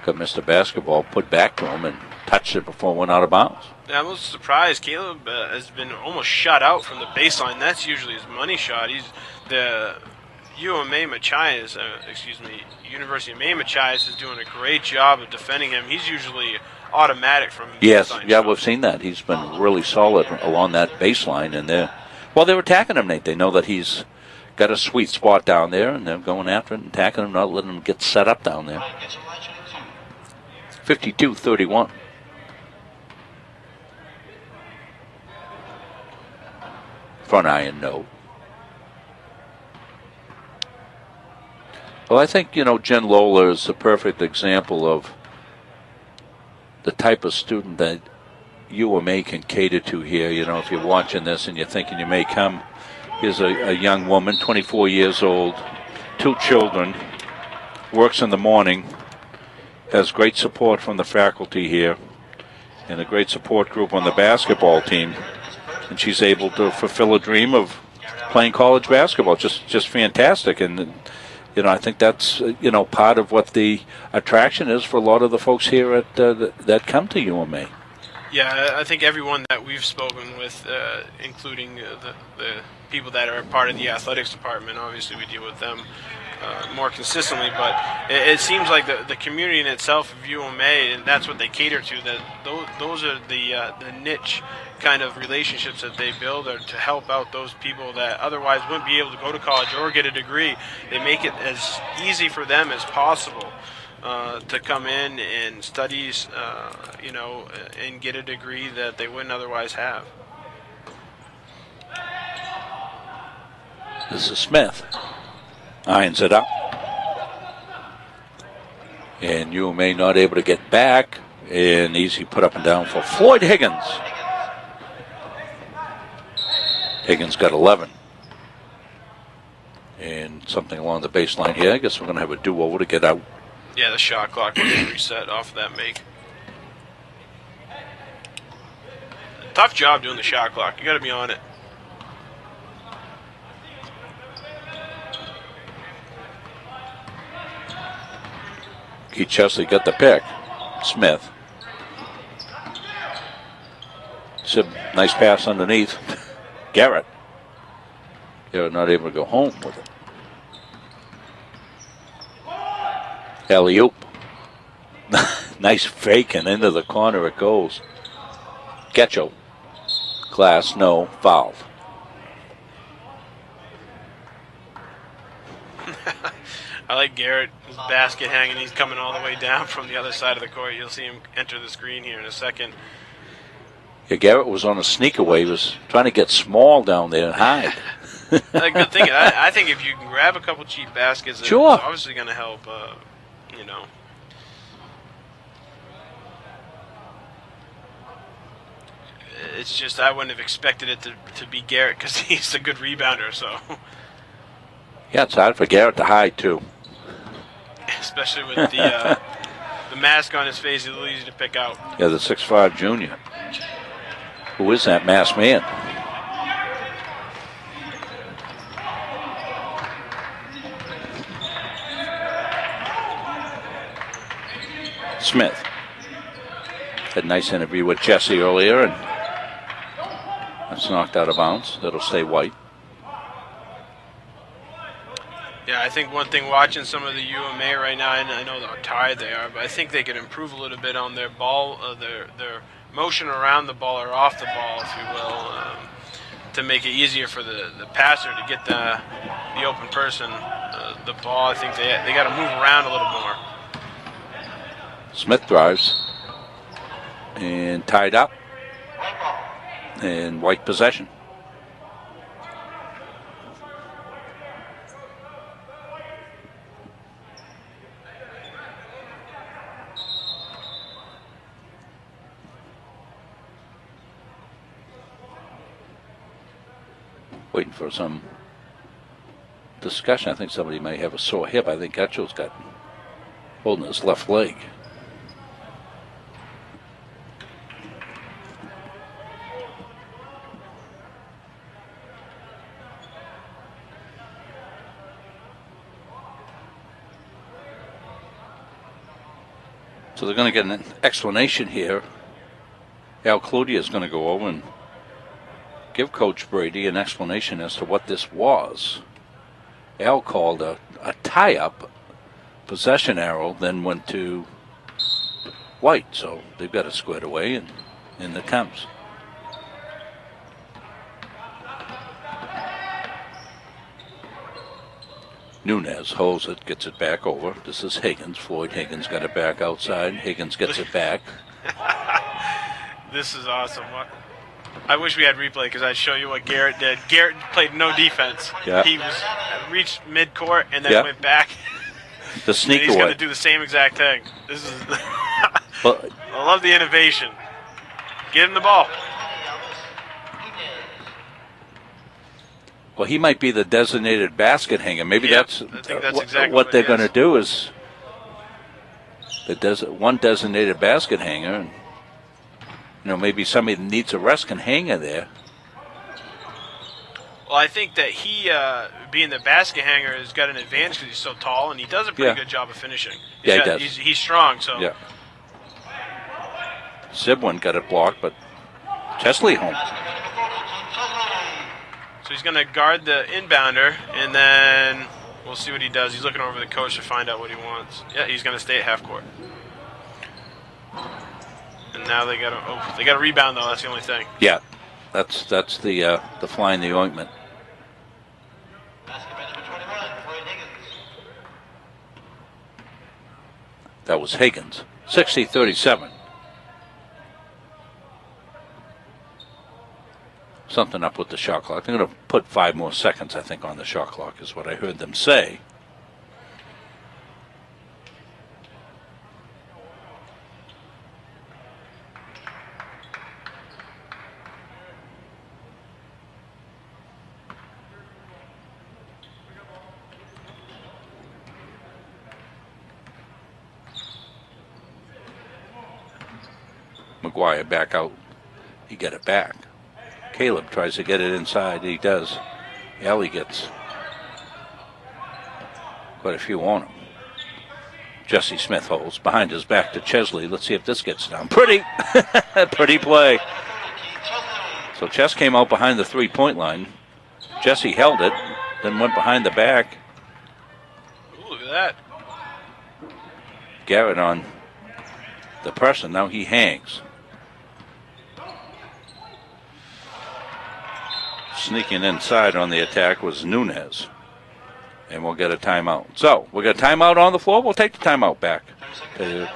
Got Mr. Basketball put back to him and touched it before it went out of bounds. Yeah, I was surprised. Caleb has been almost shut out from the baseline. That's usually his money shot. He's the UMA Machias, University of Maine Machias is doing a great job of defending him. He's usually automatic from yes, baseline yeah, shots. we've seen that. He's been really solid along that baseline, and they're attacking him, Nate. They know that he's got a sweet spot down there, and they're going after it and attacking him, not letting him get set up down there. 52-31. Front iron, no. Well, I think, Jen Lola is a perfect example of the type of student that UMA can cater to here. If you're watching this and you're thinking you may come, here's a young woman, 24 years old, 2 children, works in the morning, has great support from the faculty here, and a great support group on the basketball team. And she's able to fulfill a dream of playing college basketball. Just fantastic. And, I think that's, part of what the attraction is for a lot of the folks here at that come to UMA. Yeah, I think everyone that we've spoken with, including the people that are part of the athletics department, obviously we deal with them more consistently, but it seems like the community in itself of UMA, and that's what they cater to, that those are the niche kind of relationships that they build are to help out those people that otherwise wouldn't be able to go to college or get a degree. They make it as easy for them as possible to come in and study, and get a degree that they wouldn't otherwise have. This is Smith. Irons it up. And UMA not able to get back. And easy put up and down for Floyd Higgins. Higgins got 11. And something along the baseline here. I guess we're going to have a do-over to get out Yeah, the shot clock was reset off of that make. Tough job doing the shot clock. You got to be on it. Keith Chesley got the pick. Smith. Sib, nice pass underneath. Garrett. Garrett not able to go home with it. Alley-oop. Nice fake, and into the corner it goes. Getchell. Glass, no, fouled. I like Garrett's basket hanging. He's coming all the way down from the other side of the court. You'll see him enter the screen here in a second. Yeah, Garrett was on a sneak away. He was trying to get small down there and hide. A good thing. I think if you can grab a couple cheap baskets, sure. It's obviously going to help, you know. It's just I wouldn't have expected it to be Garrett because he's a good rebounder. So. Yeah, it's hard for Garrett to hide, too. Especially with the mask on his face, it's a little easy to pick out. Yeah, the 6'5" junior. Who is that masked man? Smith. Had a nice interview with Jesse earlier, and that's knocked out of bounds. That'll stay white. Yeah, I think one thing watching some of the UMA right now, and I know how tired they are, but I think they could improve a little bit on their ball, their motion around the ball or off the ball, if you will, to make it easier for the passer to get the open person the ball. I think they got to move around a little more. Smith drives and tied up, and white possession. Waiting for some discussion. I think somebody may have a sore hip. I think Getchell's got holding his left leg. So they're going to get an explanation here. Al Cloutier is going to go over and give Coach Brady an explanation as to what this was. Al called a tie-up possession arrow, then went to white. So they've got it squared away, and in it comes. Nunez holds it, gets it back over. This is Higgins. Floyd Higgins got it back outside. Higgins gets it back. This is awesome. I wish we had replay because I'd show you what Garrett did. Garrett played no defense. Yeah. He was reached mid-court and then went back. The sneak and he's away. going to do the same exact thing. This is. Well, I love the innovation. Get him the ball. Well, he might be the designated basket hanger. Maybe Yeah, that's, I think that's exactly what they're it going to is. do is one designated basket hanger, and maybe somebody that needs a rest can hang her there. Well, I think that he, being the basket hanger, has got an advantage because he's so tall, and he does a pretty good job of finishing. Yeah, he does. He's strong, so. Yeah. Sibwin got it blocked, but Chesley home. So he's going to guard the inbounder, and then we'll see what he does. He's looking over the coach to find out what he wants. Yeah, he's going to stay at half court. And now they got to rebound though. That's the only thing. Yeah, that's the fly in the ointment. That was Higgins. 60-37. Something up with the shot clock. They're going to put 5 more seconds, I think, on the shot clock is what I heard them say. McGuire back out. He got it back. Caleb tries to get it inside. He does. Allie gets quite a few on him. Jesse Smith holds behind his back to Chesley. Let's see if this gets down. Pretty. Pretty play. So Chess came out behind the three-point line. Jesse held it, then went behind the back. Ooh, look at that. Garrett on the person. Now he hangs. Sneaking inside on the attack was Nunez. And we'll get a timeout. So, we'll get a timeout on the floor. We'll take the timeout back. I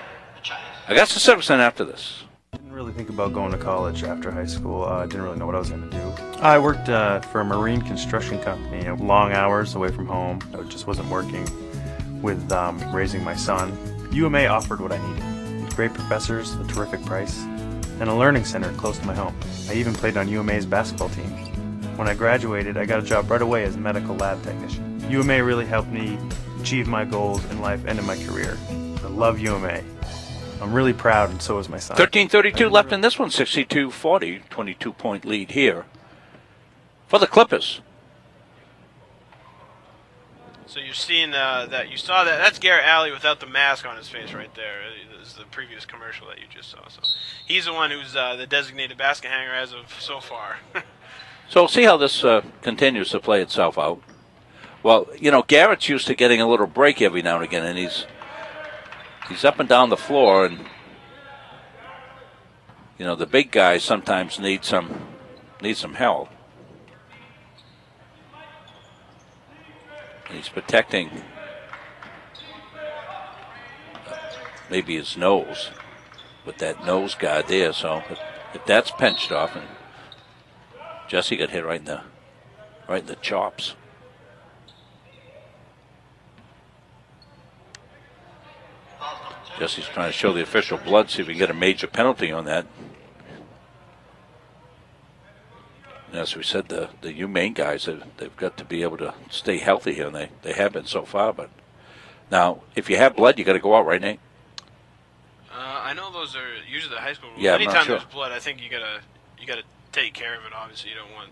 got the service in after this. Didn't really think about going to college after high school. I didn't really know what I was going to do. I worked for a marine construction company. Long hours away from home. I just wasn't working with raising my son. UMA offered what I needed. Great professors, a terrific price, and a learning center close to my home. I even played on UMA's basketball team. When I graduated, I got a job right away as a medical lab technician. UMA really helped me achieve my goals in life and in my career. I love UMA. I'm really proud, and so is my son. 13:32 left in this one, 62-40, 22-point lead here for the Clippers. So you're seeing that. You saw that. That's Garrett Alley without the mask on his face right there. This is the previous commercial that you just saw. So he's the one who's the designated basket hanger as of so far. So we'll see how this continues to play itself out. Well, you know, Garrett's used to getting a little break every now and again, and he's up and down the floor, and you know the big guys sometimes need some help. And he's protecting maybe his nose with that nose guard there. So if that's pinched off, and Jesse got hit right in the chops. Jesse's trying to show the official blood, see if we can get a major penalty on that. And as we said, the UMaine guys, they've got to be able to stay healthy here, and they have been so far. But now, if you have blood, you got to go out, right, Nate? I know those are usually the high school rules. Yeah, anytime sure. there's blood, I think you gotta take care of it. Obviously, you don't want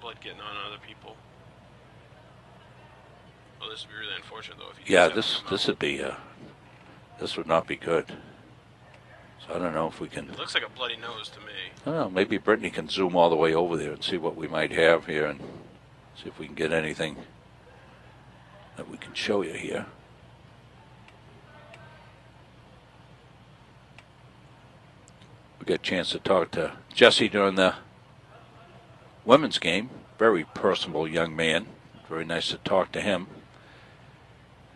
blood getting on other people. Well, this would be really unfortunate, though. If you this would be this would not be good. So I don't know if we can. It looks like a bloody nose to me. I don't know. Maybe Brittany can zoom all the way over there and see what we might have here, and see if we can get anything that we can show you here. We got a chance to talk to Jesse during the women's game. Very personable young man. Very nice to talk to him.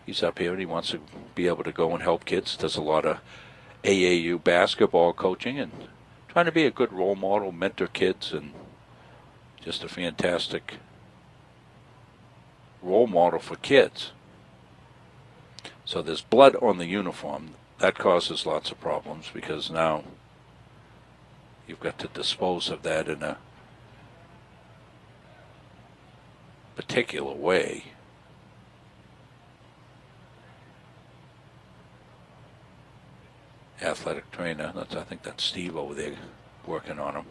He's up here and he wants to be able to go and help kids. Does a lot of AAU basketball coaching and trying to be a good role model, mentor kids, and just a fantastic role model for kids. So there's blood on the uniform. That causes lots of problems because now you've got to dispose of that in a particular way. Athletic trainer. I think that's Steve over there working on him.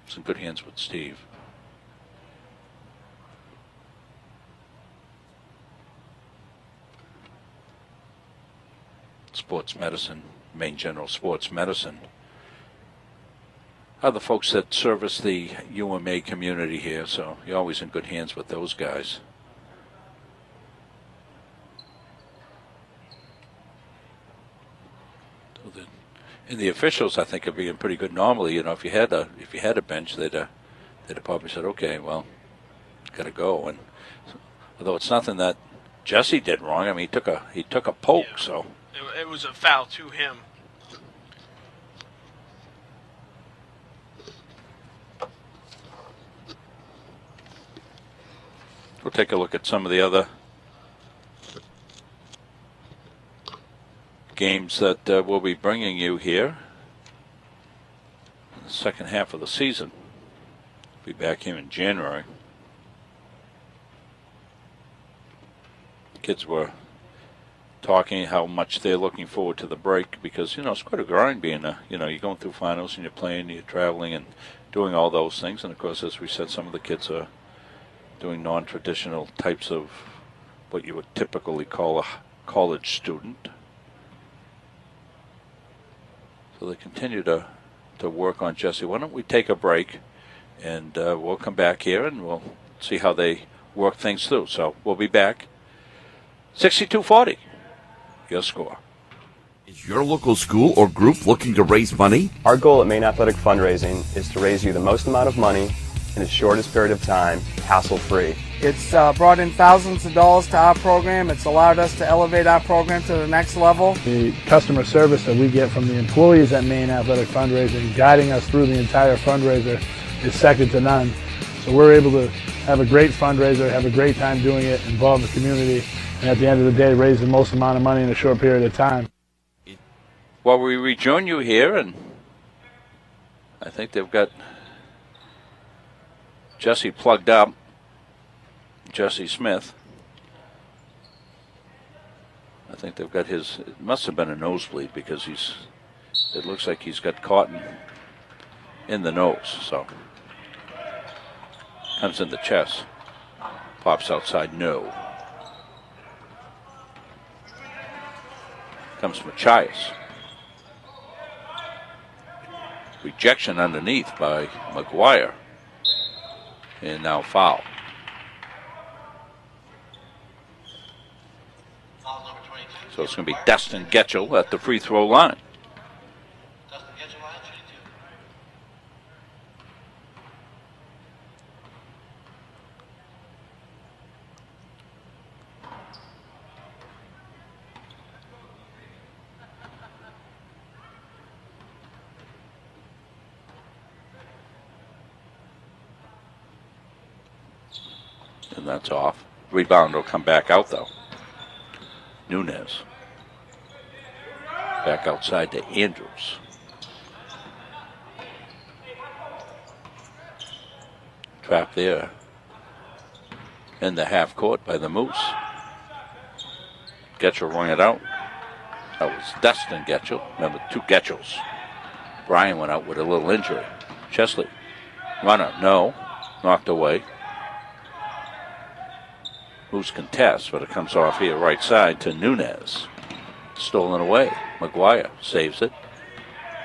Some good hands with Steve. Sports medicine, Maine General Sports Medicine. Are the folks that service the UMA community here, so you're always in good hands with those guys. And the officials, I think, are being pretty good. Normally, you know, if you had a bench, they'd have probably said, "Okay, well, got to go." And although it's nothing that Jesse did wrong, I mean, he took a poke, Yeah. so It was a foul to him. we'll take a look at some of the other games that we'll be bringing you here in the second half of the season. Be back here in January. Kids were talking how much they're looking forward to the break because, it's quite a grind being you're going through finals and you're playing, you're traveling and doing all those things. And, of course, as we said, some of the kids are doing non-traditional types of what you would typically call a college student. So they continue to work on Jesse. Why don't we take a break, and we'll come back here, and we'll see how they work things through. So we'll be back. 62-40, your score. Is your local school or group looking to raise money? Our goal at Maine Athletic Fundraising is to raise you the most amount of money in the shortest period of time, hassle-free. It's brought in thousands of dollars to our program. It's allowed us to elevate our program to the next level. The customer service that we get from the employees at Maine Athletic Fundraising, guiding us through the entire fundraiser, is second to none. So we're able to have a great fundraiser, have a great time doing it, involve the community, and at the end of the day, raise the most amount of money in a short period of time. Well, we rejoin you here, and I think they've got Jesse plugged up, Jesse Smith. I think they've got his, it must have been a nosebleed because it looks like he's got cotton in the nose, so. Comes in the chest, pops outside, no. Comes Machias. Rejection underneath by McGuire. And now foul. So it's going to be Dustin Getchell at the free throw line. And that's off. Rebound will come back out, though. Nunez. Back outside to Andrews. Trap there. In the half court by the Moose. Getchell rung it out. That was Dustin Getchell. Remember, two Getchells. Brian went out with a little injury. Chesley. Runner, no. Knocked away. Moose contests, but it comes off here right side to Nunez. Stolen away. McGuire saves it.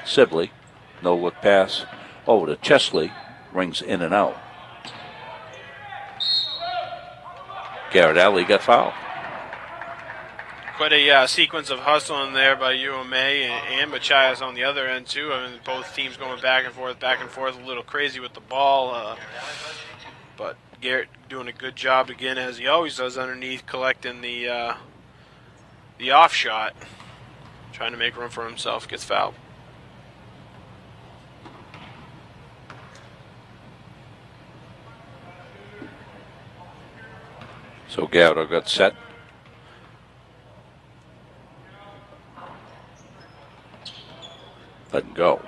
Sibley, no look pass over to Chesley. Rings in and out. Garrett Alley got fouled. Quite a sequence of hustling there by UMA and Machias on the other end, too. I mean, both teams going back and forth, a little crazy with the ball. But Garrett doing a good job again, as he always does underneath, collecting the off shot, trying to make room for himself, gets fouled. So Garrett got set. Let him go.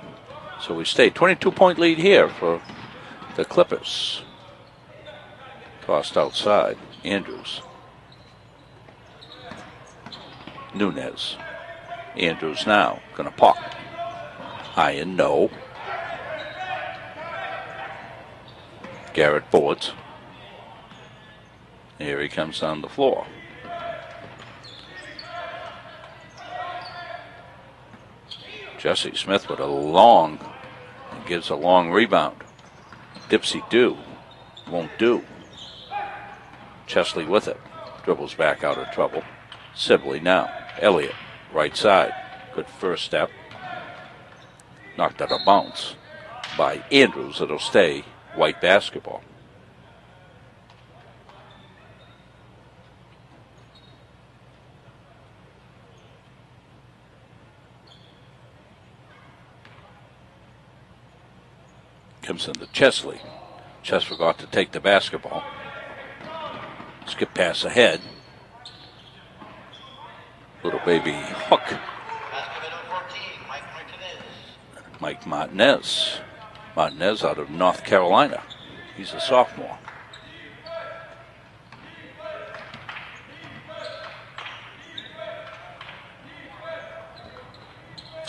So we stay 22-point lead here for the Clippers. Tossed outside. Andrews. Nunez. Andrews now. Gonna pop. High and no. Garrett boards. Here he comes down the floor. Jesse Smith with gives a long rebound. Dipsy do. Won't do. Chesley with it. Dribbles back out of trouble. Sibley now. Elliott, right side. Good first step. Knocked out of bounds by Andrews. It'll stay white basketball. Comes into Chesley. Chess forgot to take the basketball. Skip pass ahead. Little baby hook. Mike Martinez. Martinez out of North Carolina. He's a sophomore.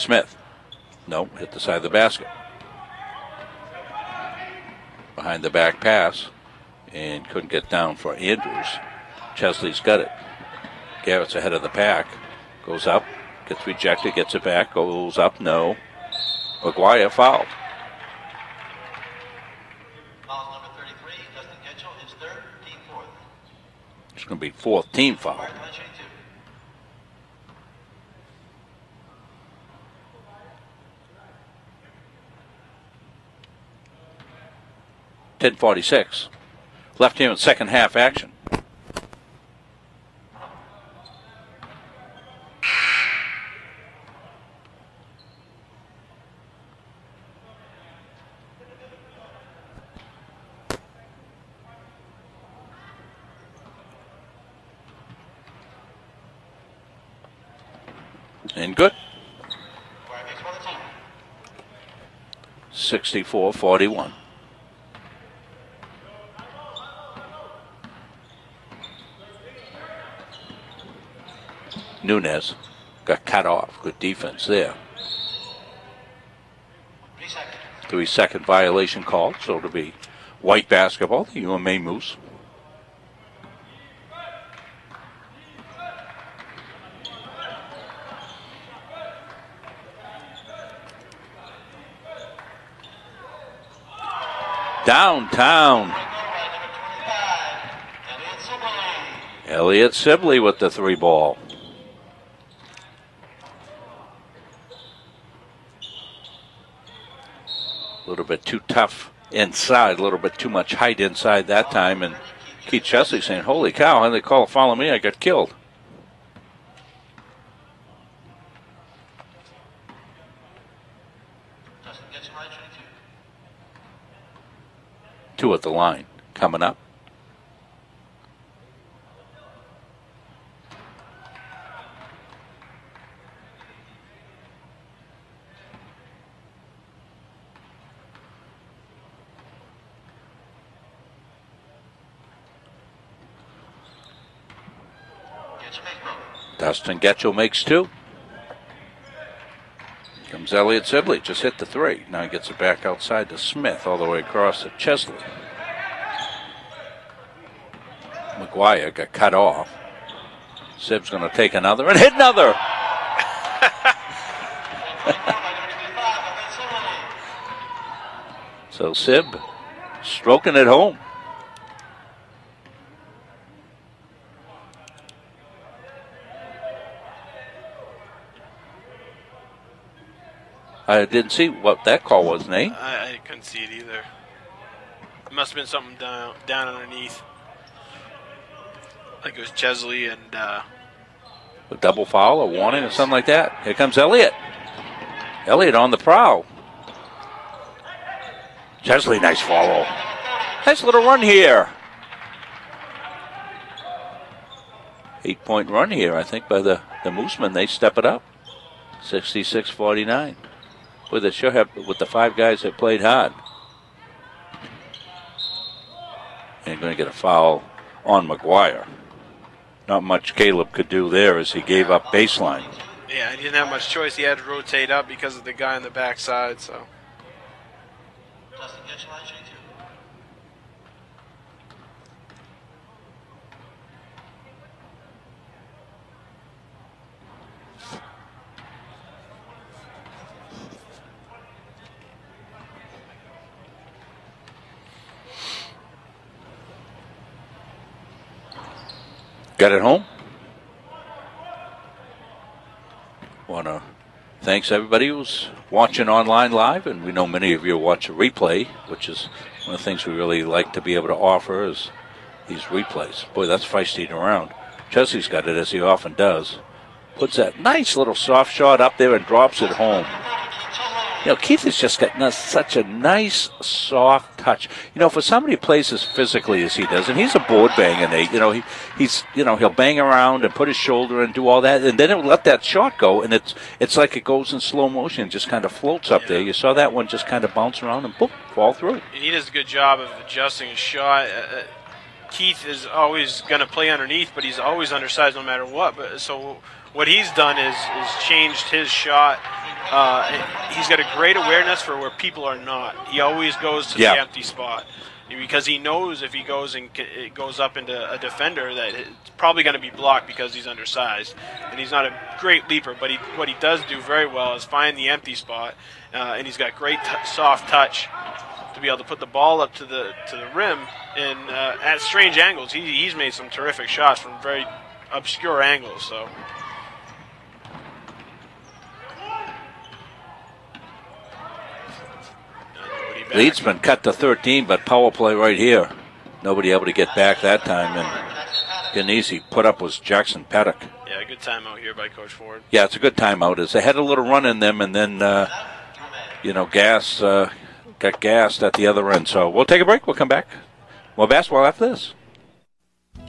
Smith. No, hit the side of the basket. Behind the back pass. And couldn't get down for Andrews. Chesley's got it. Garrett's ahead of the pack. Goes up. Gets rejected. Gets it back. Goes up. No. McGuire fouled. Foul number 33, Justin Getchell, his third, team fourth. It's going to be fourth team foul. Mark 122. 10:46. Left here in second half action. And good. 64-41. Nunez got cut off. Good defense there. 3-second violation called, so it'll be white basketball, the UMA Moose. Downtown. Elliott Sibley with the three ball. A little bit too tough inside, a little bit too much height inside that time. And Keith Chesley saying, holy cow, how did they call a foul on me? I got killed. Two at the line coming up. Dustin Getchell makes two. Comes Elliott Sibley, just hit the three. Now he gets it back outside to Smith, all the way across to Chesley. McGuire got cut off. Sib's going to take another and hit another. So Sib stroking it home. I didn't see what that call was, Nate. I couldn't see it either. It must have been something down underneath. Like it was Chesley and... a double foul, a warning, or something like that. Here comes Elliott. Elliott on the prowl. Chesley, nice follow. Nice little run here. 8-point run here, I think, by the Moosemen. They step it up. 66-49. Boy, they sure have, with the five guys that played hard. And going to get a foul on McGuire. Not much Caleb could do there as he gave up baseline. Yeah, he didn't have much choice. He had to rotate up because of the guy on the backside, so. Got it home. Want to thanks everybody who's watching online live, and we know many of you watch a replay, which is one of the things we really like to be able to offer is these replays. Boy, that's feisty around. Chesley's got it, as he often does. Puts that nice little soft shot up there and drops it home. You know, Keith has just got such a nice, soft touch. You know, for somebody who plays as physically as he does, and he's a board banger, Nate. You know, he'll bang around and put his shoulder and do all that, and then he'll let that shot go, and it's like it goes in slow motion, just kind of floats up there. You saw that one just kind of bounce around and boop, fall through. He does a good job of adjusting his shot. Keith is always going to play underneath, but he's always undersized no matter what. But so what he's done is changed his shot He's got a great awareness for where people are not. He always goes to the empty spot because he knows if he goes and it goes up into a defender that it's probably going to be blocked because he's undersized. And he's not a great leaper, but what he does do very well is find the empty spot, and he's got great soft touch to be able to put the ball up to the rim and at strange angles. He's made some terrific shots from very obscure angles. So. Lead's been cut to 13, but power play right here. Nobody able to get back that time, and an easy put up was Jackson Paddock. Yeah, good timeout here by Coach Ford. Yeah, it's a good timeout. As they had a little run in them, and then got gassed at the other end. So we'll take a break. We'll come back. More basketball after this.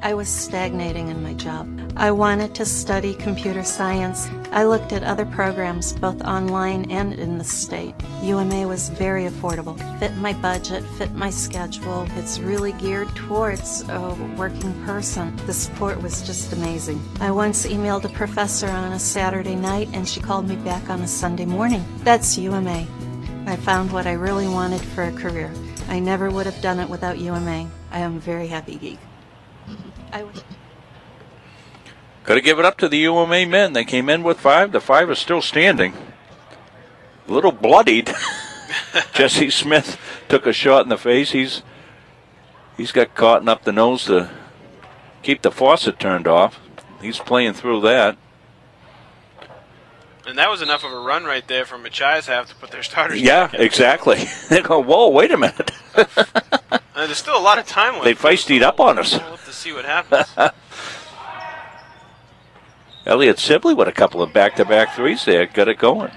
I was stagnating in my job. I wanted to study computer science. I looked at other programs, both online and in the state. UMA was very affordable, fit my budget, fit my schedule. It's really geared towards a working person. The support was just amazing. I once emailed a professor on a Saturday night, and she called me back on a Sunday morning. That's UMA. I found what I really wanted for a career. I never would have done it without UMA. I am a very happy geek. Got to give it up to the UMA men. They came in with 5. The 5 is still standing. A little bloodied. Jesse Smith took a shot in the face. He's got caught up the nose to keep the faucet turned off. He's playing through that. And that was enough of a run right there from Machias half to put their starters back in. Exactly. They go, whoa, wait a minute. There's still a lot of time left. They feisted up on us. We'll have to see what happens. Elliot Sibley with a couple of back-to-back threes there. Got it going.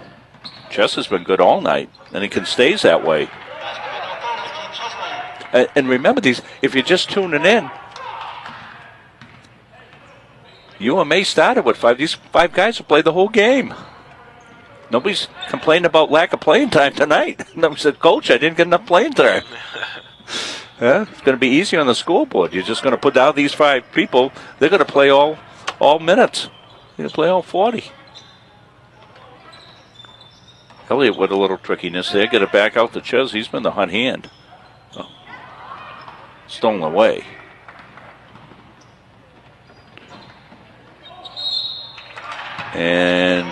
Chess has been good all night, and he can stays that way. And remember, these, if you're just tuning in, UMA started with 5. These 5 guys have played the whole game. Nobody's complaining about lack of playing time tonight. Nobody said, Coach, I didn't get enough playing time. It's going to be easy on the scoreboard. You're just going to put down these 5 people. They're going to play all minutes. They're going to play all 40. Elliott with a little trickiness there. Get it back out to Ches. He's been the hot hand. Oh. Stolen away. And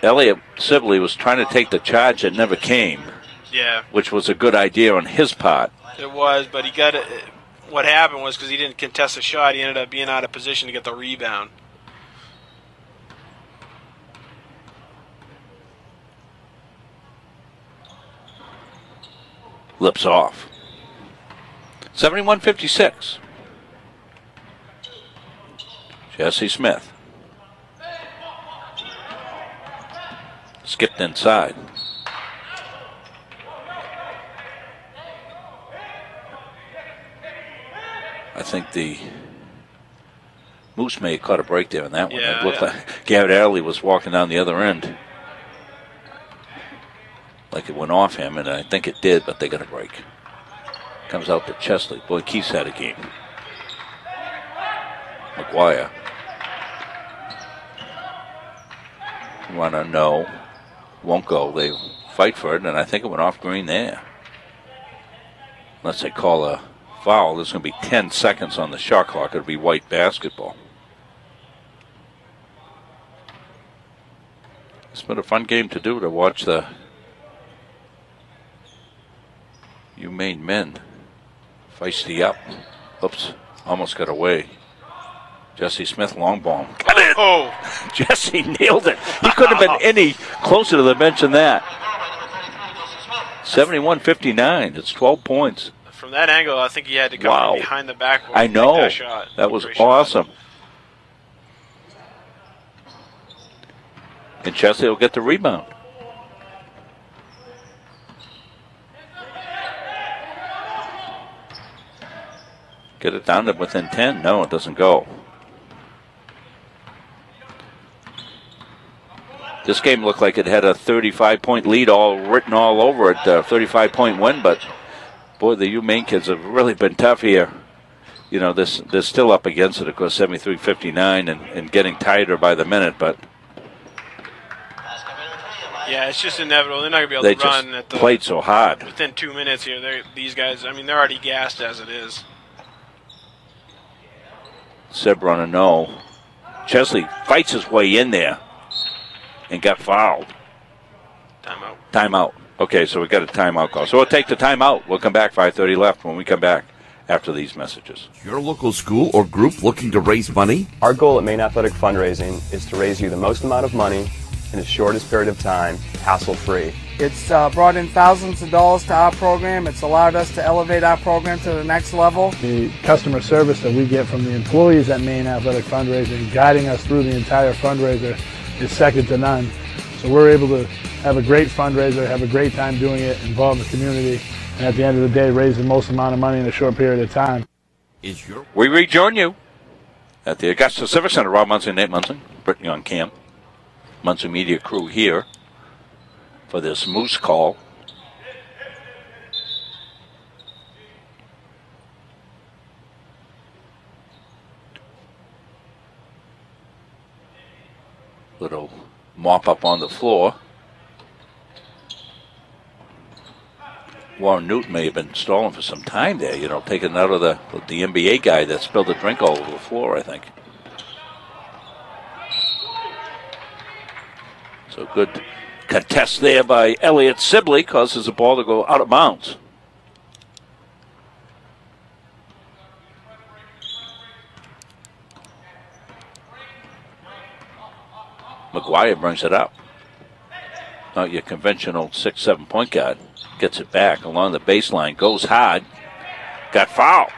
Elliot Sibley was trying to take the charge that never came. Yeah. Which was a good idea on his part. It was, but he got it. What happened was because he didn't contest a shot, he ended up being out of position to get the rebound. Lips off. 71-56. Jesse Smith. Skipped inside. I think the Moose may have caught a break there in that one. Yeah, it looked like Garrett Adderley was walking down the other end. Like it went off him, and I think it did, but they got a break. Comes out to Chesley. Boy, Keith's had a game. McGuire. Runner, no. Won't go. They fight for it, and I think it went off green there. Unless they call a foul, there's going to be 10 seconds on the shot clock. It'll be white basketball. It's been a fun game to do, to watch the UMaine men feisty up. Oops, almost got away. Jesse Smith, long bomb. Got it! Oh! Jesse nailed it. He couldn't have been any closer to the bench than that. 71-59. It's 12 points. From that angle, I think he had to come behind the backboard. I know. That shot. That was awesome. And Chesley will get the rebound. Get it down to within 10. No, it doesn't go. This game looked like it had a 35-point lead all written all over it, 35-point win, but boy, the UMaine kids have really been tough here. you know, they're still up against it, of course, 73-59 and getting tighter by the minute, but yeah, it's just inevitable. They're not going to be able they to just run at the played so hard. within 2 minutes here. These guys, I mean, they're already gassed as it is. Seb runner, no. Chesley fights his way in there and got fouled. Timeout. Timeout. Okay, so we got a timeout call. So we'll take the timeout. We'll come back, 5:30 left when we come back after these messages. Your local school or group looking to raise money? Our goal at Maine Athletic Fundraising is to raise you the most amount of money in the shortest period of time, hassle-free. It's brought in thousands of dollars to our program. It's allowed us to elevate our program to the next level. The customer service that we get from the employees at Maine Athletic Fundraising, guiding us through the entire fundraiser, is second to none. So we're able to have a great fundraiser, have a great time doing it, involve the community, and at the end of the day, raise the most amount of money in a short period of time. We rejoin you at the Augusta Civic Center. Rob Munson, Nate Munson, Brittany on cam. Munson Media crew here for this Moose call. Little mop up on the floor. Warren Newton may have been stalling for some time there, you know, taking out of the NBA guy that spilled a drink all over the floor, I think. So good contest there by Elliott Sibley, causes the ball to go out of bounds. McGuire brings it up. Not your conventional 6-7 point guard. Gets it back along the baseline, goes hard, got fouled.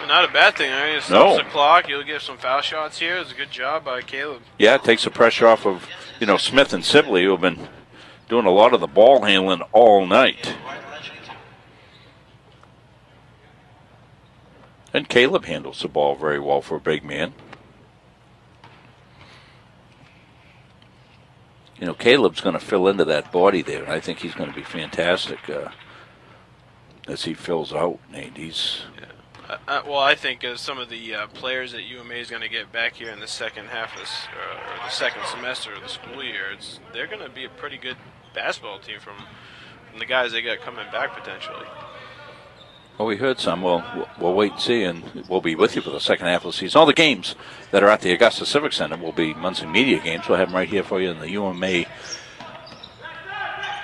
Not a bad thing. I mean, it stops the clock. You'll get some foul shots here. It's a good job by Caleb. Yeah, it takes the pressure off of, you know, Smith and Sibley, who have been doing a lot of the ball handling all night. And Caleb handles the ball very well for a big man. You know, Caleb's going to fill into that body there, and I think he's going to be fantastic as he fills out, Nate. He's... well, I think some of the players that UMA is going to get back here in the second half of or the second semester of the school year, they're going to be a pretty good basketball team from the guys they got coming back potentially. Well, we heard some. Well, we'll wait and see, and we'll be with you for the second half of the season. All the games that are at the Augusta Civic Center will be Munson Media games. We'll have them right here for you in the UMA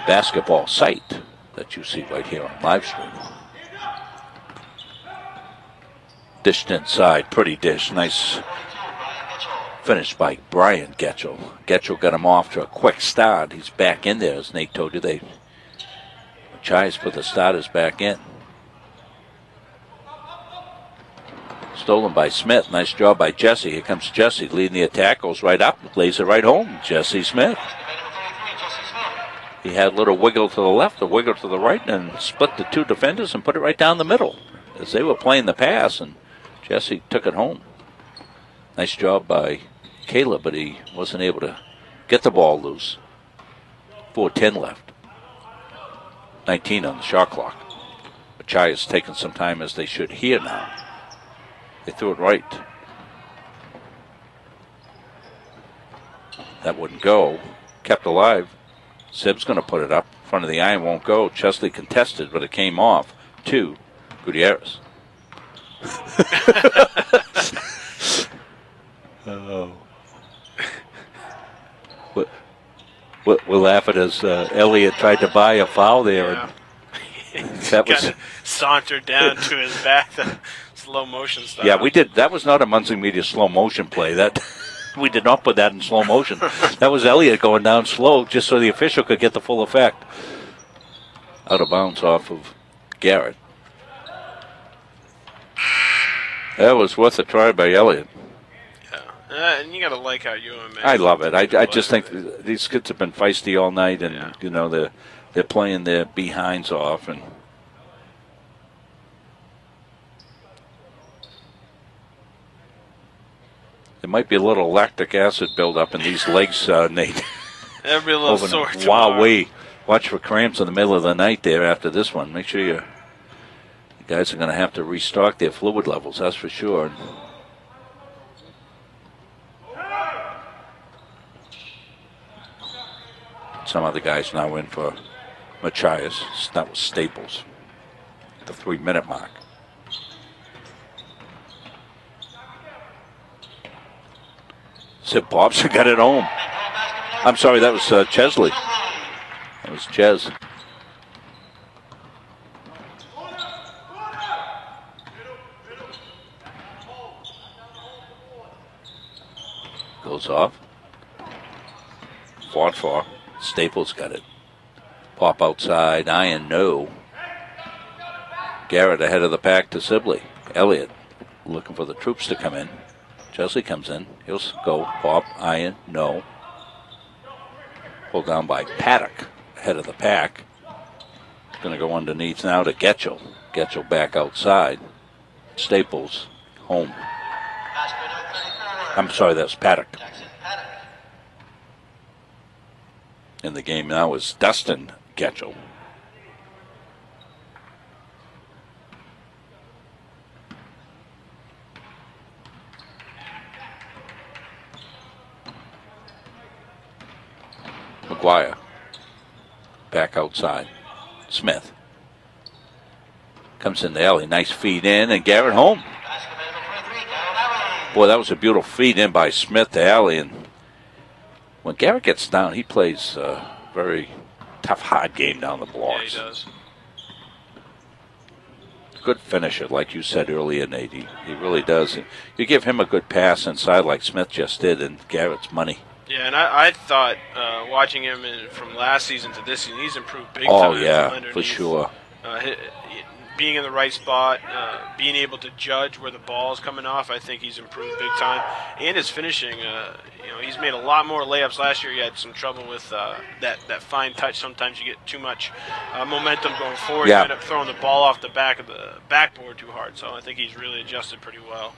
basketball site that you see right here on live stream. Dished inside, pretty dish. Nice finish by Brian Getchell. Getchell got him off to a quick start. He's back in there, as Nate told you. Chais put the starters back in. Stolen by Smith. Nice job by Jesse. Here comes Jesse leading the attack. Goes right up. Lays it right home. Jesse Smith. He had a little wiggle to the left, a wiggle to the right, and split the two defenders and put it right down the middle as they were playing the pass, and Jesse took it home. Nice job by Caleb, but he wasn't able to get the ball loose. 4:10 left. 19 on the shot clock. Chai is taking some time, as they should here now. They threw it right. That wouldn't go. Kept alive. Sib's going to put it up. Front of the iron won't go. Chesley contested, but it came off to Gutierrez. Oh. We'll laugh at as Elliott tried to buy a foul there. Yeah. And that was kind of sauntered down to his back, slow motion style. Yeah, we did. That was not a Munson Media slow motion play. That we did not put that in slow motion. That was Elliott going down slow just so the official could get the full effect. Out of bounds off of Garrett. That was worth a try by Elliott. Yeah, and you got to like how UMM. I love it. I just think these kids have been feisty all night, and you know they're playing their behinds off, and there might be a little lactic acid buildup in these legs, Nate. There'll be a little sore tomorrow. Watch for cramps in the middle of the night there after this one. Make sure you Guys are going to have to restock their fluid levels, that's for sure. Some other guys now in for Machias. That was Staples at the 3-minute mark. Sid Bobson got it home. I'm sorry, that was Chesley. That was Ches. Goes off. Fought for. Staples got it. Pop outside. Iron, no. Garrett ahead of the pack to Sibley. Elliott looking for the troops to come in. Chesley comes in. He'll go. Pop. Iron, no. Pulled down by Paddock ahead of the pack. Going to go underneath now to Getchell. Getchell back outside. Staples home. I'm sorry, that's Paddock. In the game now is Dustin Getchell. McGuire back outside. Smith comes in the alley. Nice feed in, and Garrett home. Boy, that was a beautiful feed in by Smith to alley. And when Garrett gets down, he plays a very tough, hard game down the blocks. Yeah, he does. Good finisher, like you said earlier, Nate. He really does. You give him a good pass inside like Smith just did, and Garrett's money. Yeah, and I thought watching him from last season to this season, he's improved big time. Oh, yeah, for sure. Being in the right spot, being able to judge where the ball is coming off, I think he's improved big time. And his finishing, he's made a lot more layups last year. He had some trouble with that fine touch. Sometimes you get too much momentum going forward. Yeah. You end up throwing the ball off the back of the backboard too hard. So I think he's really adjusted pretty well.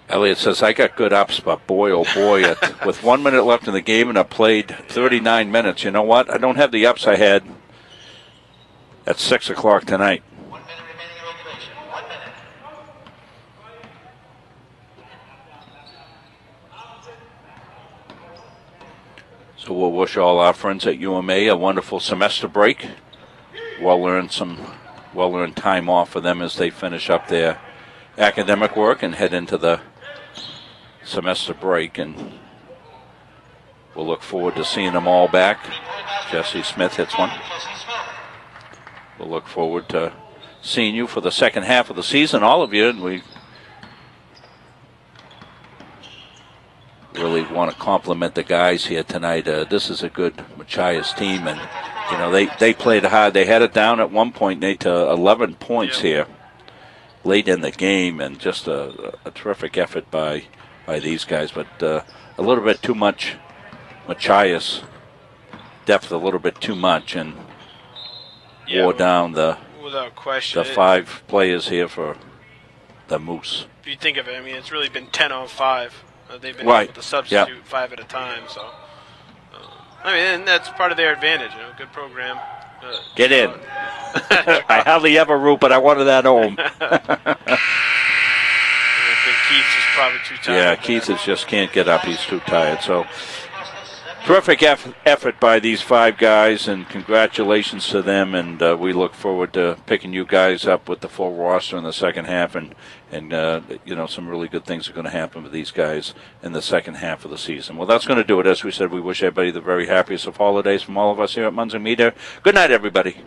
Elliott says, I got good ups, but boy, oh boy, with 1 minute left in the game and I played 39 minutes, you know what? I don't have the ups I had at 6 o'clock tonight. 1 minute remaining in regulation. 1 minute. So we'll wish all our friends at UMA a wonderful semester break. Well-earned time off for them as they finish up their academic work and head into the semester break, and we'll look forward to seeing them all back. Jesse Smith hits one. We'll look forward to seeing you for the second half of the season, all of you, and we really want to compliment the guys here tonight. This is a good Machias team, and they played hard. They had it down at one point, Nate, to 11 points here late in the game, and just a terrific effort by these guys, but a little bit too much Machias depth, a little bit too much, and wore down without question, the 5 players here for the Moose. If you think of it, I mean, it's really been 10 on 5. They've been right. able to substitute 5 at a time, so I mean, and that's part of their advantage. Good program. Get in. I hardly ever root, but I wanted that home. I think Keats is probably too tired. Yeah, Keats just can't get up. He's too tired. So, terrific effort by these 5 guys, and congratulations to them. And we look forward to picking you guys up with the full roster in the second half. And some really good things are going to happen with these guys in the second half of the season. Well, that's going to do it. As we said, we wish everybody the very happiest of holidays from all of us here at Munson Media. Good night, everybody.